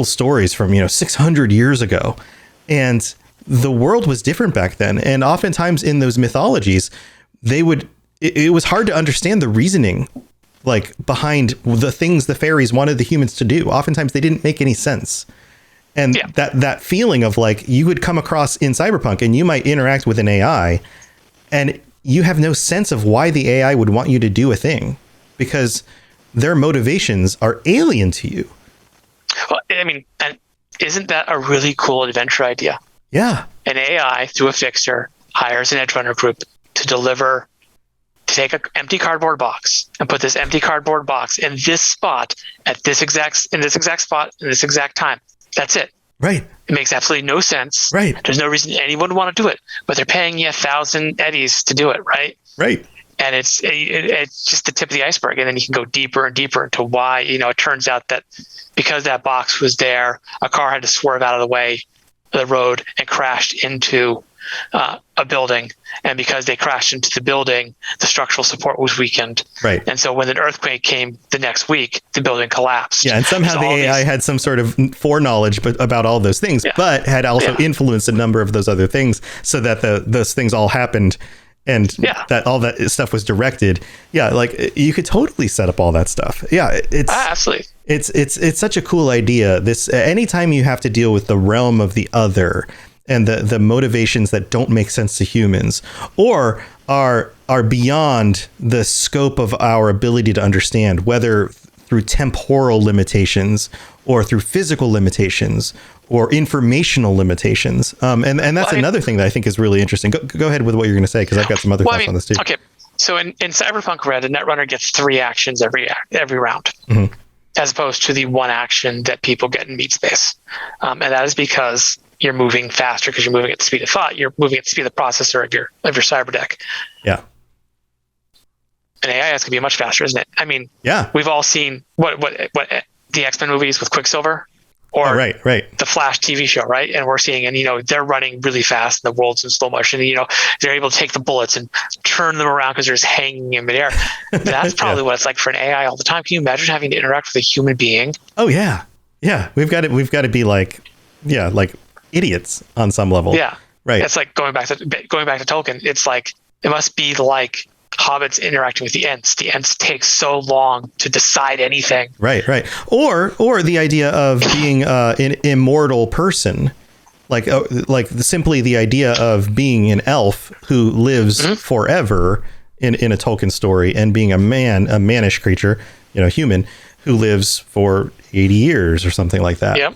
stories from 600 years ago, and the world was different back then. And oftentimes in those mythologies, it was hard to understand the reasoning like behind the things the fairies wanted the humans to do. Oftentimes they didn't make any sense. And that feeling of like you would come across in Cyberpunk and you might interact with an AI and you have no sense of why the AI would want you to do a thing because their motivations are alien to you. Well, I mean, and isn't that a really cool adventure idea? Yeah. An AI through a fixer hires an edge runner group to take an empty cardboard box and put this empty cardboard box in this spot in this exact spot in this exact time. That's it. Right. It makes absolutely no sense. Right. There's no reason anyone would want to do it, but they're paying you 1,000 eddies to do it. Right. Right. And it's just the tip of the iceberg. And then you can go deeper and deeper into why, it turns out that because that box was there, a car had to swerve out of the way of the road and crashed into a building, and because they crashed into the building, the structural support was weakened. Right. And so when an earthquake came the next week, the building collapsed. Yeah, and somehow the AI had some sort of foreknowledge about all those things, but had also influenced a number of those other things, so that those things all happened, and that all that stuff was directed. Yeah, like you could totally set up all that stuff. Yeah, it's absolutely. It's such a cool idea. This anytime you have to deal with the realm of the other and the motivations that don't make sense to humans or are beyond the scope of our ability to understand, whether through temporal limitations or through physical limitations or informational limitations. And that's another thing that I think is really interesting. Go ahead with what you're going to say, because I've got some other thoughts on this too. Okay. So in Cyberpunk Red, a netrunner gets 3 actions every round. Mm-hmm. As opposed to the 1 action that people get in Meat Space. And that is because you're moving faster because you're moving at the speed of thought. You're moving at the speed of the processor of your cyber deck. Yeah. An AIS can be much faster, isn't it? I mean, we've all seen what the X-Men movies with Quicksilver or the Flash TV show, right? And we're seeing, and they're running really fast and the world's in slow motion. And, they're able to take the bullets and turn them around because they're just hanging in midair. That's probably what it's like for an AI all the time. Can you imagine having to interact with a human being? Oh yeah. Yeah. We've got to be like idiots on some level. Yeah. Right. It's like going back to Tolkien. It's like, it must be like hobbits interacting with the Ents. The Ents take so long to decide anything. Right. Or the idea of being an immortal person, like simply the idea of being an elf who lives forever in a Tolkien story, and being a mannish creature, human who lives for 80 years or something like that. Yep.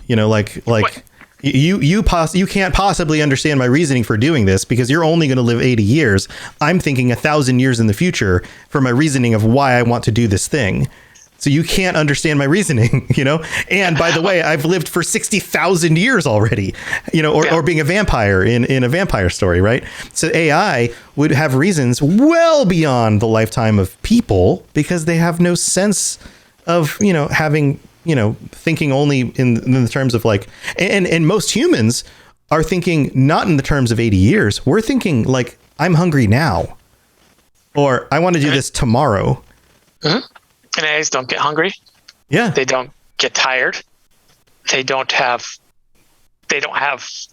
You can't possibly understand my reasoning for doing this because you're only going to live 80 years. I'm thinking 1,000 years in the future for my reasoning of why I want to do this thing. So you can't understand my reasoning, And by the way, I've lived for 60,000 years already, or being a vampire in a vampire story, right? So AI would have reasons well beyond the lifetime of people because they have no sense of, having, thinking only in the terms of like, and most humans are thinking not in the terms of 80 years. We're thinking like, I'm hungry now, or I want to do this tomorrow. And AIs don't get hungry. Yeah. They don't get tired. They don't have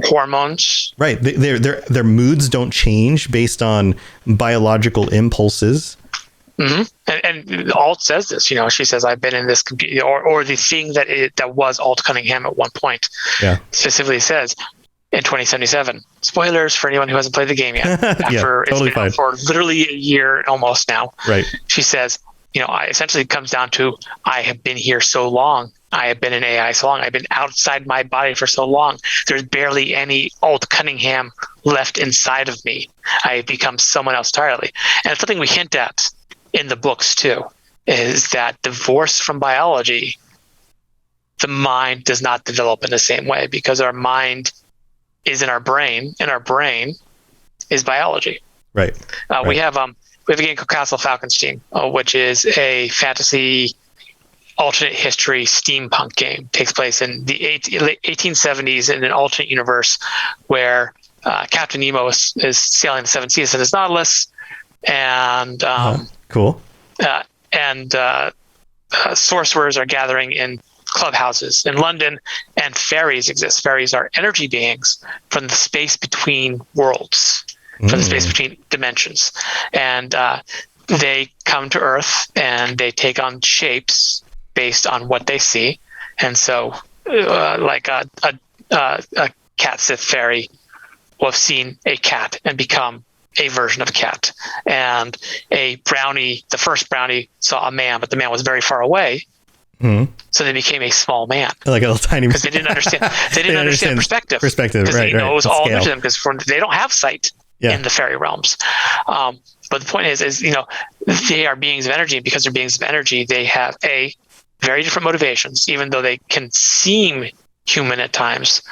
hormones. Right. Their moods don't change based on biological impulses. And Alt says this, she says, I've been in this computer, or the thing that was Alt Cunningham at one point, specifically says in 2077. Spoilers for anyone who hasn't played the game yet. After totally it's been out for literally a year almost now. Right. She says, I essentially comes down to, I have been here so long. I have been an AI so long. I've been outside my body for so long. There's barely any Alt Cunningham left inside of me. I have become someone else entirely. And it's something we hint at in the books too, is that divorced from biology, the mind does not develop in the same way, because our mind is in our brain, and our brain is biology. Right. We have a game called Castle Falkenstein, which is a fantasy alternate history steampunk game. Takes place in the 1870s in an alternate universe where Captain Nemo is sailing the seven seas in his Nautilus, and cool. Sorcerers are gathering in clubhouses in London, and fairies exist. Fairies are energy beings from the space between worlds, from the space between dimensions, and they come to Earth and they take on shapes based on what they see. And so, like a cat Sith fairy will have seen a cat and become a version of a cat, and a brownie, the first brownie, saw a man, but the man was very far away. So they became a small man, like a little tiny, because they didn't understand. They didn't understand perspective, right? Right. It was all new to them, because they don't have sight in the fairy realms. But the point is they are beings of energy, and because they're beings of energy, they have very different motivations, even though they can seem human at times.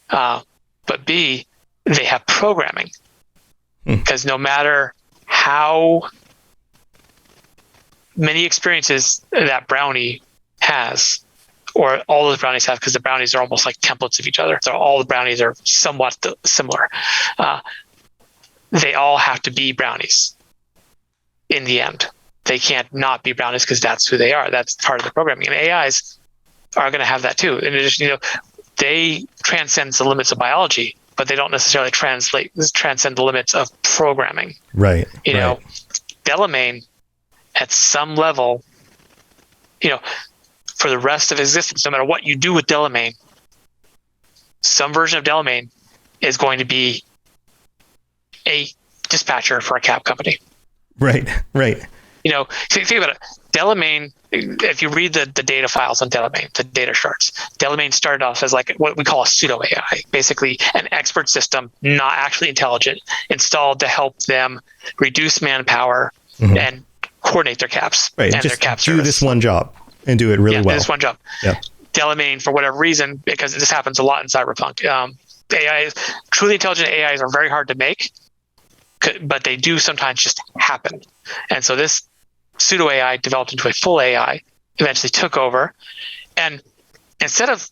But B, they have programming. Because no matter how many experiences that brownie has, or all those brownies have, because the brownies are almost like templates of each other. So all the brownies are somewhat similar. They all have to be brownies in the end. They can't not be brownies, because that's who they are. That's part of the programming. And AIs are going to have that too. In addition, they transcend the limits of biology, but they don't necessarily transcend the limits of programming. Right. Delamain, at some level, for the rest of existence, no matter what you do with Delamain, some version of Delamain is going to be a dispatcher for a cab company. Right. Think about it. Delamain, if you read the data files on Delamain, the data shards, Delamain started off as like what we call a pseudo AI, basically an expert system, not actually intelligent, installed to help them reduce manpower and coordinate their cabs. Right. And just their cab do service. this one job and do it really well. Do this one job. Yeah. Delamain, for whatever reason, because this happens a lot in Cyberpunk, truly intelligent AIs are very hard to make, but they do sometimes just happen. And so this pseudo AI developed into a full AI, eventually took over, and instead of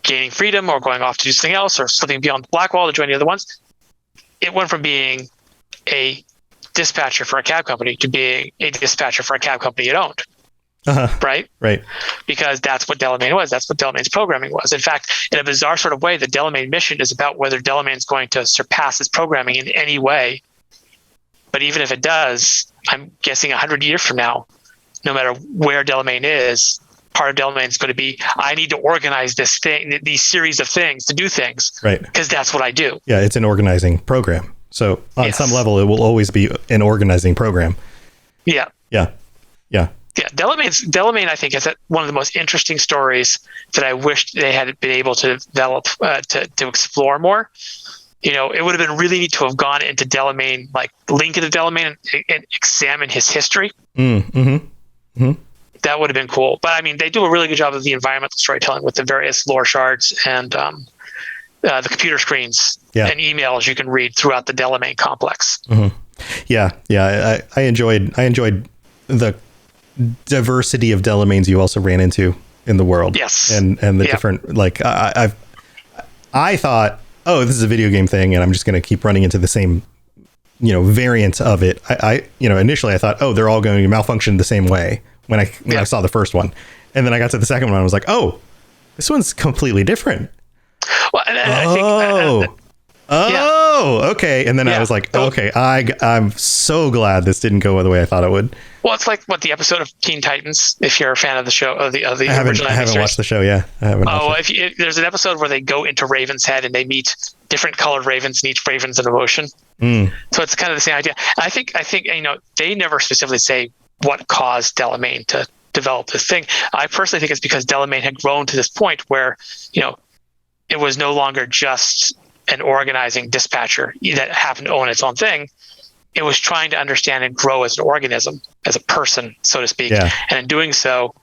gaining freedom or going off to do something else or slipping beyond the black wall to join the other ones, it went from being a dispatcher for a cab company to being a dispatcher for a cab company it owned. Right? Because that's what Delamain was. That's what Delamain's programming was. In fact, in a bizarre sort of way, the Delamain mission is about whether Delamain's going to surpass its programming in any way. But even if it does, I'm guessing 100 years from now, no matter where Delamain is, part of Delamain is going to be, I need to organize this thing, these series of things to do things. Right. Because that's what I do. Yeah, it's an organizing program. So on some level, it will always be an organizing program. Yeah. Delamain, I think, is one of the most interesting stories that I wish they had been able to develop, to explore more. It would have been really neat to have gone into Delamain, like link into Delamain and examine his history. That would have been cool. But I mean, they do a really good job of the environmental storytelling with the various lore shards and the computer screens and emails you can read throughout the Delamain complex. Yeah. I enjoyed the diversity of Delamains you also ran into in the world. Yes. And the different, like, I thought oh, this is a video game thing, and I'm just going to keep running into the same, variant of it. I initially I thought, oh, they're all going to malfunction the same way when I saw the first one. And then I got to the second one, I was like, oh, this one's completely different. Well, and I think... okay. And then I was like, okay, I'm so glad this didn't go the way I thought it would. Well, it's like the episode of Teen Titans. If you're a fan of the show, of the I haven't watched the show. Yeah, I haven't. There's an episode where they go into Raven's head and they meet different colored ravens, and each raven's an emotion. So it's kind of the same idea. I think they never specifically say what caused Delamain to develop this thing. I personally think it's because Delamain had grown to this point where it was no longer just an organizing dispatcher that happened to own its own thing. It was trying to understand and grow as an organism, as a person, so to speak. Yeah. And in doing so,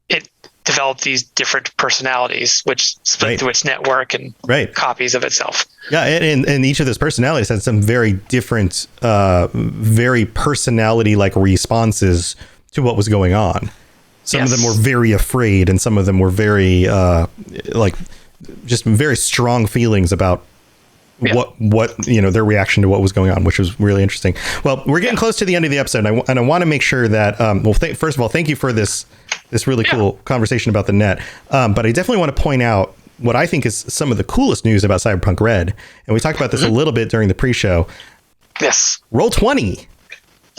it developed these different personalities, which split through its network and copies of itself. Yeah, and each of those personalities had some very different, very personality-like responses to what was going on. Some of them were very afraid, and some of them were very, just very strong feelings about what their reaction to what was going on, which was really interesting. Well, we're getting close to the end of the episode, and I want to make sure that first of all, thank you for this really cool conversation about the net, but I definitely want to point out what I think is some of the coolest news about Cyberpunk Red, and we talked about this a little bit during the pre-show. Yes, Roll20.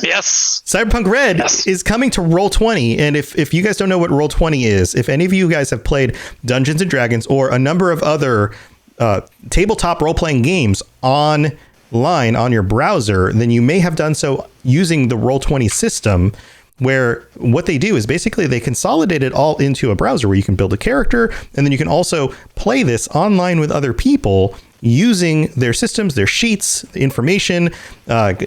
Yes, Cyberpunk Red is coming to Roll20, and if you guys don't know what Roll20 is, if any of you guys have played Dungeons and Dragons or a number of other tabletop role-playing games online on your browser, then you may have done so using the Roll20 system, where what they do is basically they consolidate it all into a browser where you can build a character, and then you can also play this online with other people using their systems, their sheets, information,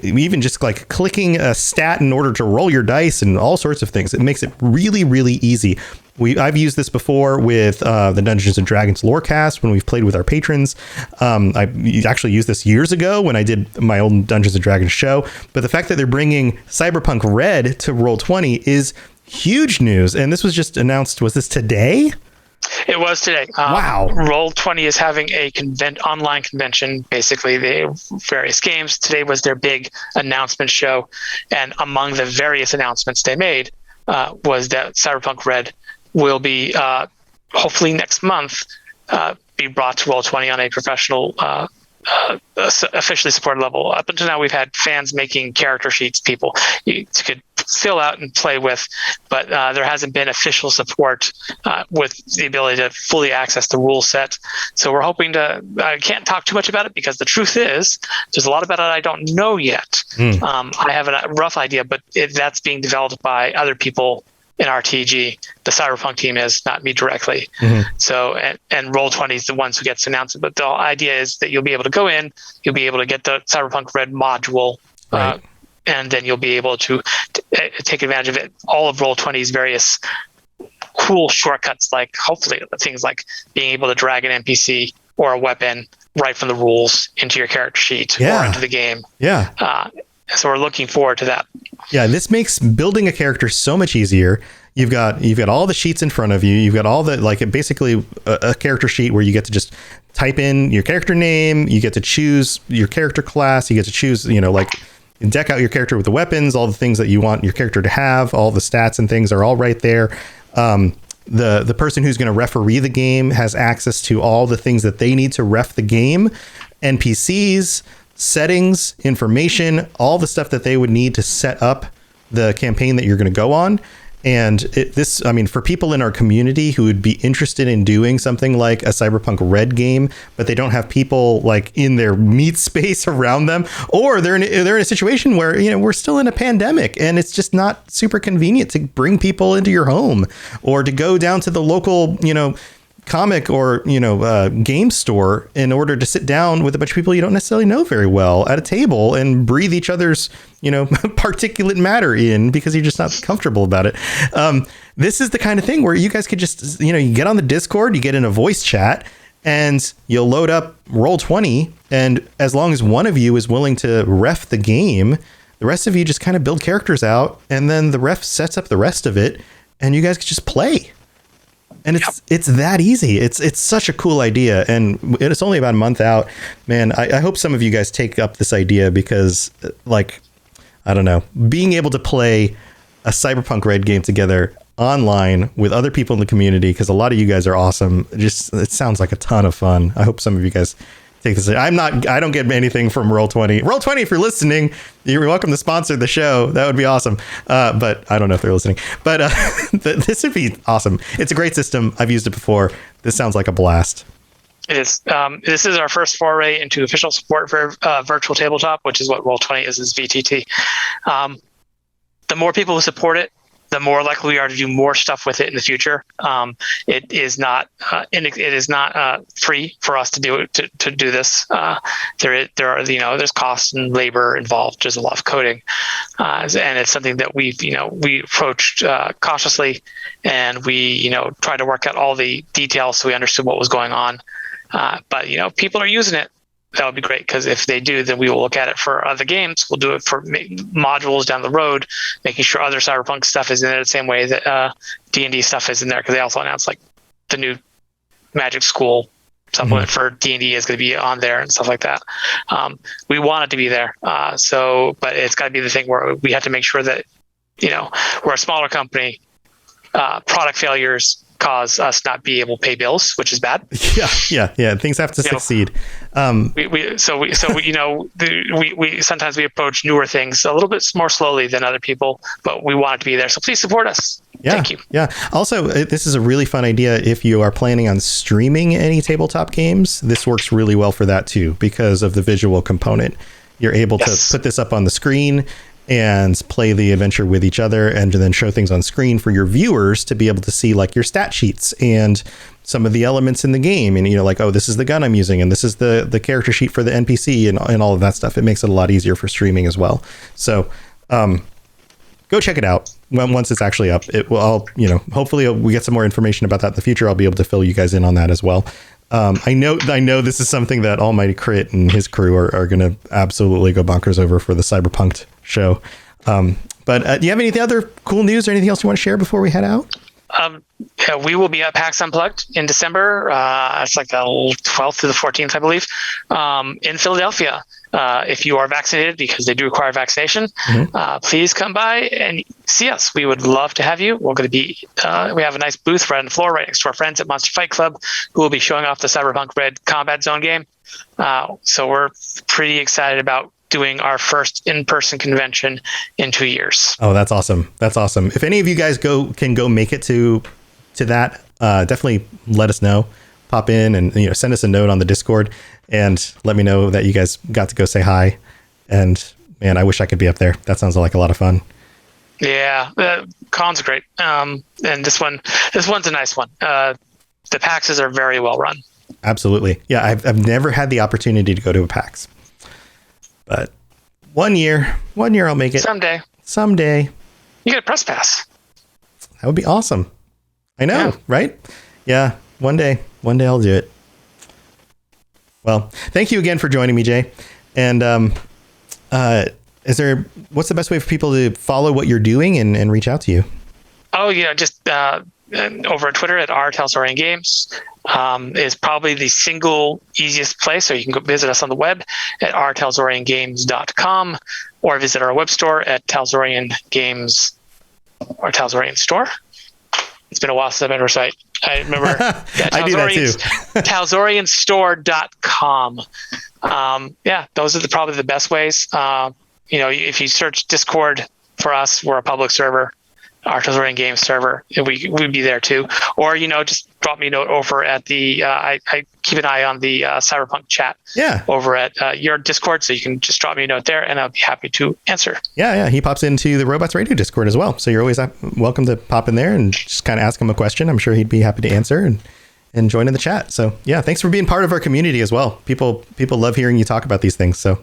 even just like clicking a stat in order to roll your dice and all sorts of things. It makes it really, really easy. I've used this before with the Dungeons and Dragons Lorecast when we've played with our patrons. I actually used this years ago when I did my own Dungeons and Dragons show. But the fact that they're bringing Cyberpunk Red to Roll20 is huge news. And this was just announced. Was this today? It was today. Wow. Roll20 is having a online convention, basically, various games. Today was their big announcement show. And among the various announcements they made was that Cyberpunk Red will be, hopefully next month, be brought to Roll20 on a professional, officially supported level. Up until now, we've had fans making character sheets, people you could fill out and play with, but there hasn't been official support with the ability to fully access the rule set. So we're hoping I can't talk too much about it because the truth is there's a lot about it I don't know yet. I have a rough idea, but that's being developed by other people in RTG. The Cyberpunk team is, not me directly. So, and Roll20 is the ones who gets announced. But the idea is that you'll be able to go in, you'll be able to get the Cyberpunk Red module, and then you'll be able to take advantage of it. All of Roll20's various cool shortcuts, like hopefully things like being able to drag an NPC or a weapon right from the rules into your character sheet or into the game. So we're looking forward to that. Yeah, this makes building a character so much easier. You've got all the sheets in front of you. You've got all the basically a character sheet where you get to just type in your character name. You get to choose your character class. You get to choose, deck out your character with the weapons, all the things that you want your character to have. All the stats and things are all right there. The person who's going to referee the game has access to all the things that they need to ref the game, NPCs, settings, information, all the stuff that they would need to set up the campaign that you're going to go on. And for people in our community who would be interested in doing something like a Cyberpunk Red game, but they don't have people like in their meat space around them, or they're in a situation where, we're still in a pandemic and it's just not super convenient to bring people into your home or to go down to the local, comic or game store in order to sit down with a bunch of people you don't necessarily know very well at a table and breathe each other's particulate matter in because you're just not comfortable about it. This is the kind of thing where you guys could just you get on the Discord, you get in a voice chat, and you'll load up Roll20, and as long as one of you is willing to ref the game, the rest of you just kind of build characters out, and then the ref sets up the rest of it and you guys could just play. And it's that easy. It's such a cool idea, and it's only about a month out. Man, I hope some of you guys take up this idea because, like, I don't know, being able to play a Cyberpunk Red game together online with other people in the community, because a lot of you guys are awesome. It sounds like a ton of fun. I hope some of you guys take this. I don't get anything from Roll20. Roll20, if you're listening, you're welcome to sponsor the show. That would be awesome. But I don't know if they're listening. But this would be awesome. It's a great system. I've used it before. This sounds like a blast. It is. This is our first foray into official support for virtual tabletop, which is what Roll20 is VTT. The more people who support it, the more likely we are to do more stuff with it in the future. It is not free for us to do it, to do this. There are there's costs and labor involved. There's a lot of coding, and it's something that we approached cautiously, and we tried to work out all the details so we understood what was going on. But people are using it. That would be great, because if they do, then we will look at it for other games. We'll do it for modules down the road, making sure other Cyberpunk stuff is in there the same way that D&D stuff is in there, because they also announced like the new Magic School supplement for D&D is going to be on there and stuff like that. We want it to be there, but it's got to be the thing where we have to make sure that we're a smaller company. Product failures cause us not be able to pay bills, which is bad. Yeah. Things have to succeed. We sometimes we approach newer things a little bit more slowly than other people, but we want it to be there. So please support us. Yeah, thank you. Yeah. Also, this is a really fun idea. If you are planning on streaming any tabletop games, this works really well for that too, because of the visual component. You're able to put this up on the screen and play the adventure with each other, and then show things on screen for your viewers to be able to see like your stat sheets and some of the elements in the game. And, like, oh, this is the gun I'm using, and this is the character sheet for the NPC and all of that stuff. It makes it a lot easier for streaming as well. So go check it out once it's actually up. It will, hopefully we get some more information about that in the future. I'll be able to fill you guys in on that as well. I know this is something that Almighty Crit and his crew are going to absolutely go bonkers over for the Cyberpunk show. But do you have any other cool news or anything else you want to share before we head out? We will be at PAX Unplugged in December. It's like the 12th to the 14th, I believe, in Philadelphia. If you are vaccinated, because they do require vaccination, please come by and see us. We would love to have you. We're going to be, we have a nice booth right on the floor right next to our friends at Monster Fight Club, who will be showing off the Cyberpunk Red Combat Zone game. So we're pretty excited about doing our first in-person convention in 2 years. Oh, that's awesome. That's awesome. If any of you guys can go make it to that, definitely let us know. Pop in and send us a note on the Discord and let me know that you guys got to go say hi. And man, I wish I could be up there. That sounds like a lot of fun. Yeah, cons are great. And this one's a nice one. The PAXs are very well run. Absolutely. Yeah, I've never had the opportunity to go to a PAX, but one year I'll make it. Someday. You get a press pass. That would be awesome. I know, right? Yeah, one day I'll do it. Well, thank you again for joining me, Jay. And what's the best way for people to follow what you're doing and reach out to you? Oh, yeah, just over on Twitter at RTalsorian Games is probably the single easiest place. So you can go visit us on the web at rtalsoriangames.com or visit our web store at Talsorian Games or Talsorian Store. It's been a while since I've been to our site. I remember I do that too. Talsorianstore.com. Those are probably the best ways. If you search Discord for us, we're a public server, our Talsorian Games server. We'd be there too. Or, just drop me a note over at the, I keep an eye on the Cyberpunk chat over at your Discord. So you can just drop me a note there and I'll be happy to answer. Yeah. He pops into the Robots Radio Discord as well. So you're always welcome to pop in there and just kind of ask him a question. I'm sure he'd be happy to answer and join in the chat. So thanks for being part of our community as well. People love hearing you talk about these things. So.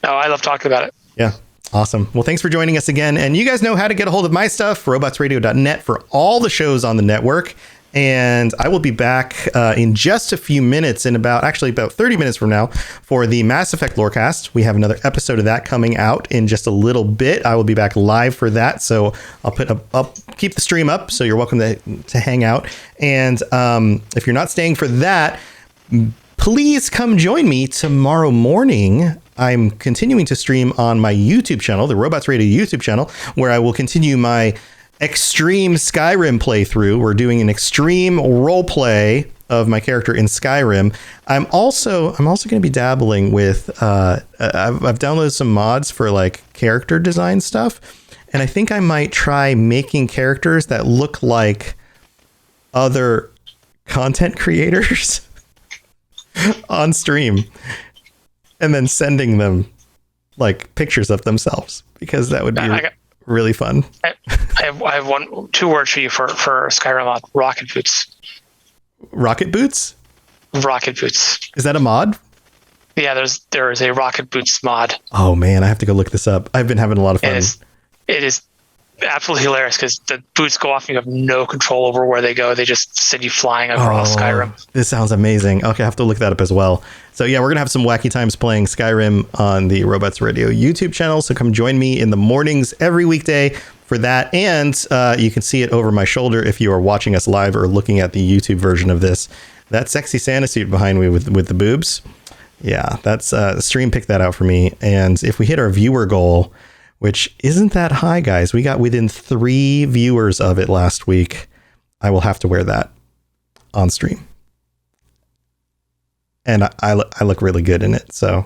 Oh, I love talking about it. Yeah. Awesome. Well, thanks for joining us again. And you guys know how to get a hold of my stuff, robotsradio.net for all the shows on the network. And I will be back in just a few minutes, in about 30 minutes from now, for the Mass Effect Lorecast. We have another episode of that coming out in just a little bit. I will be back live for that, so I'll keep the stream up, so you're welcome to hang out. And if you're not staying for that, please come join me tomorrow morning. I'm continuing to stream on my YouTube channel, the Robots Radio YouTube channel, where I will continue my extreme Skyrim playthrough. We're doing an extreme role play of my character in Skyrim. I'm also going to be dabbling with I've downloaded some mods for like character design stuff, and I think I might try making characters that look like other content creators on stream, and then sending them like pictures of themselves, because that would be really fun. I have two words for you for Skyrim mod: rocket boots. Rocket boots? Rocket boots. Is that a mod? Yeah, there is a rocket boots mod. Oh man, I have to go look this up. I've been having a lot of fun. It is absolutely hilarious, because the boots go off and you have no control over where they go. They just send you flying across Skyrim. This sounds amazing. Okay, I have to look that up as well. So yeah, we're going to have some wacky times playing Skyrim on the Robots Radio YouTube channel. So come join me in the mornings every weekday for that. And you can see it over my shoulder if you are watching us live or looking at the YouTube version of this. That sexy Santa suit behind me with the boobs. Yeah, that's the stream picked that out for me. And if we hit our viewer goal, which isn't that high, guys, we got within 3 viewers of it last week, I will have to wear that on stream. And I look really good in it. So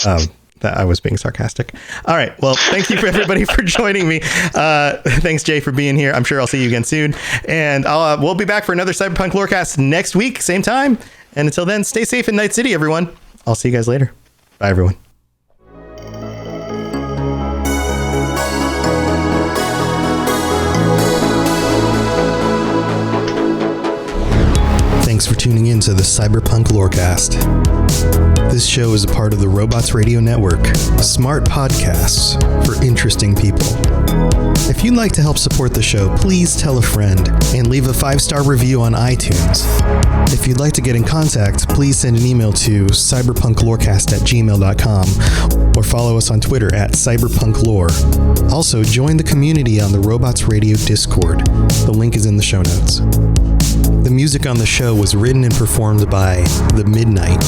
that I was being sarcastic. All right. Well, thank you for everybody for joining me. Thanks, Jay, for being here. I'm sure I'll see you again soon. And we'll be back for another Cyberpunk Lorecast next week, same time. And until then, stay safe in Night City, everyone. I'll see you guys later. Bye, everyone. Thanks for tuning in to the Cyberpunk Lorecast. This show is a part of the Robots Radio Network, smart podcasts for interesting people. If you'd like to help support the show, please tell a friend and leave a 5-star review on iTunes. If you'd like to get in contact, please send an email to cyberpunklorecast@gmail.com or follow us on Twitter @cyberpunklore. Also, join the community on the Robots Radio Discord. The link is in the show notes. The music on the show was written and performed by The Midnight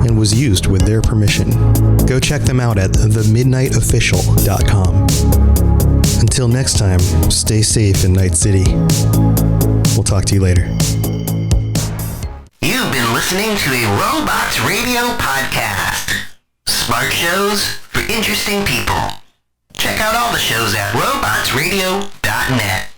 and was used with their permission. Go check them out at themidnightofficial.com. Until next time, stay safe in Night City. We'll talk to you later. You've been listening to a Robots Radio podcast. Smart shows for interesting people. Check out all the shows at robotsradio.net.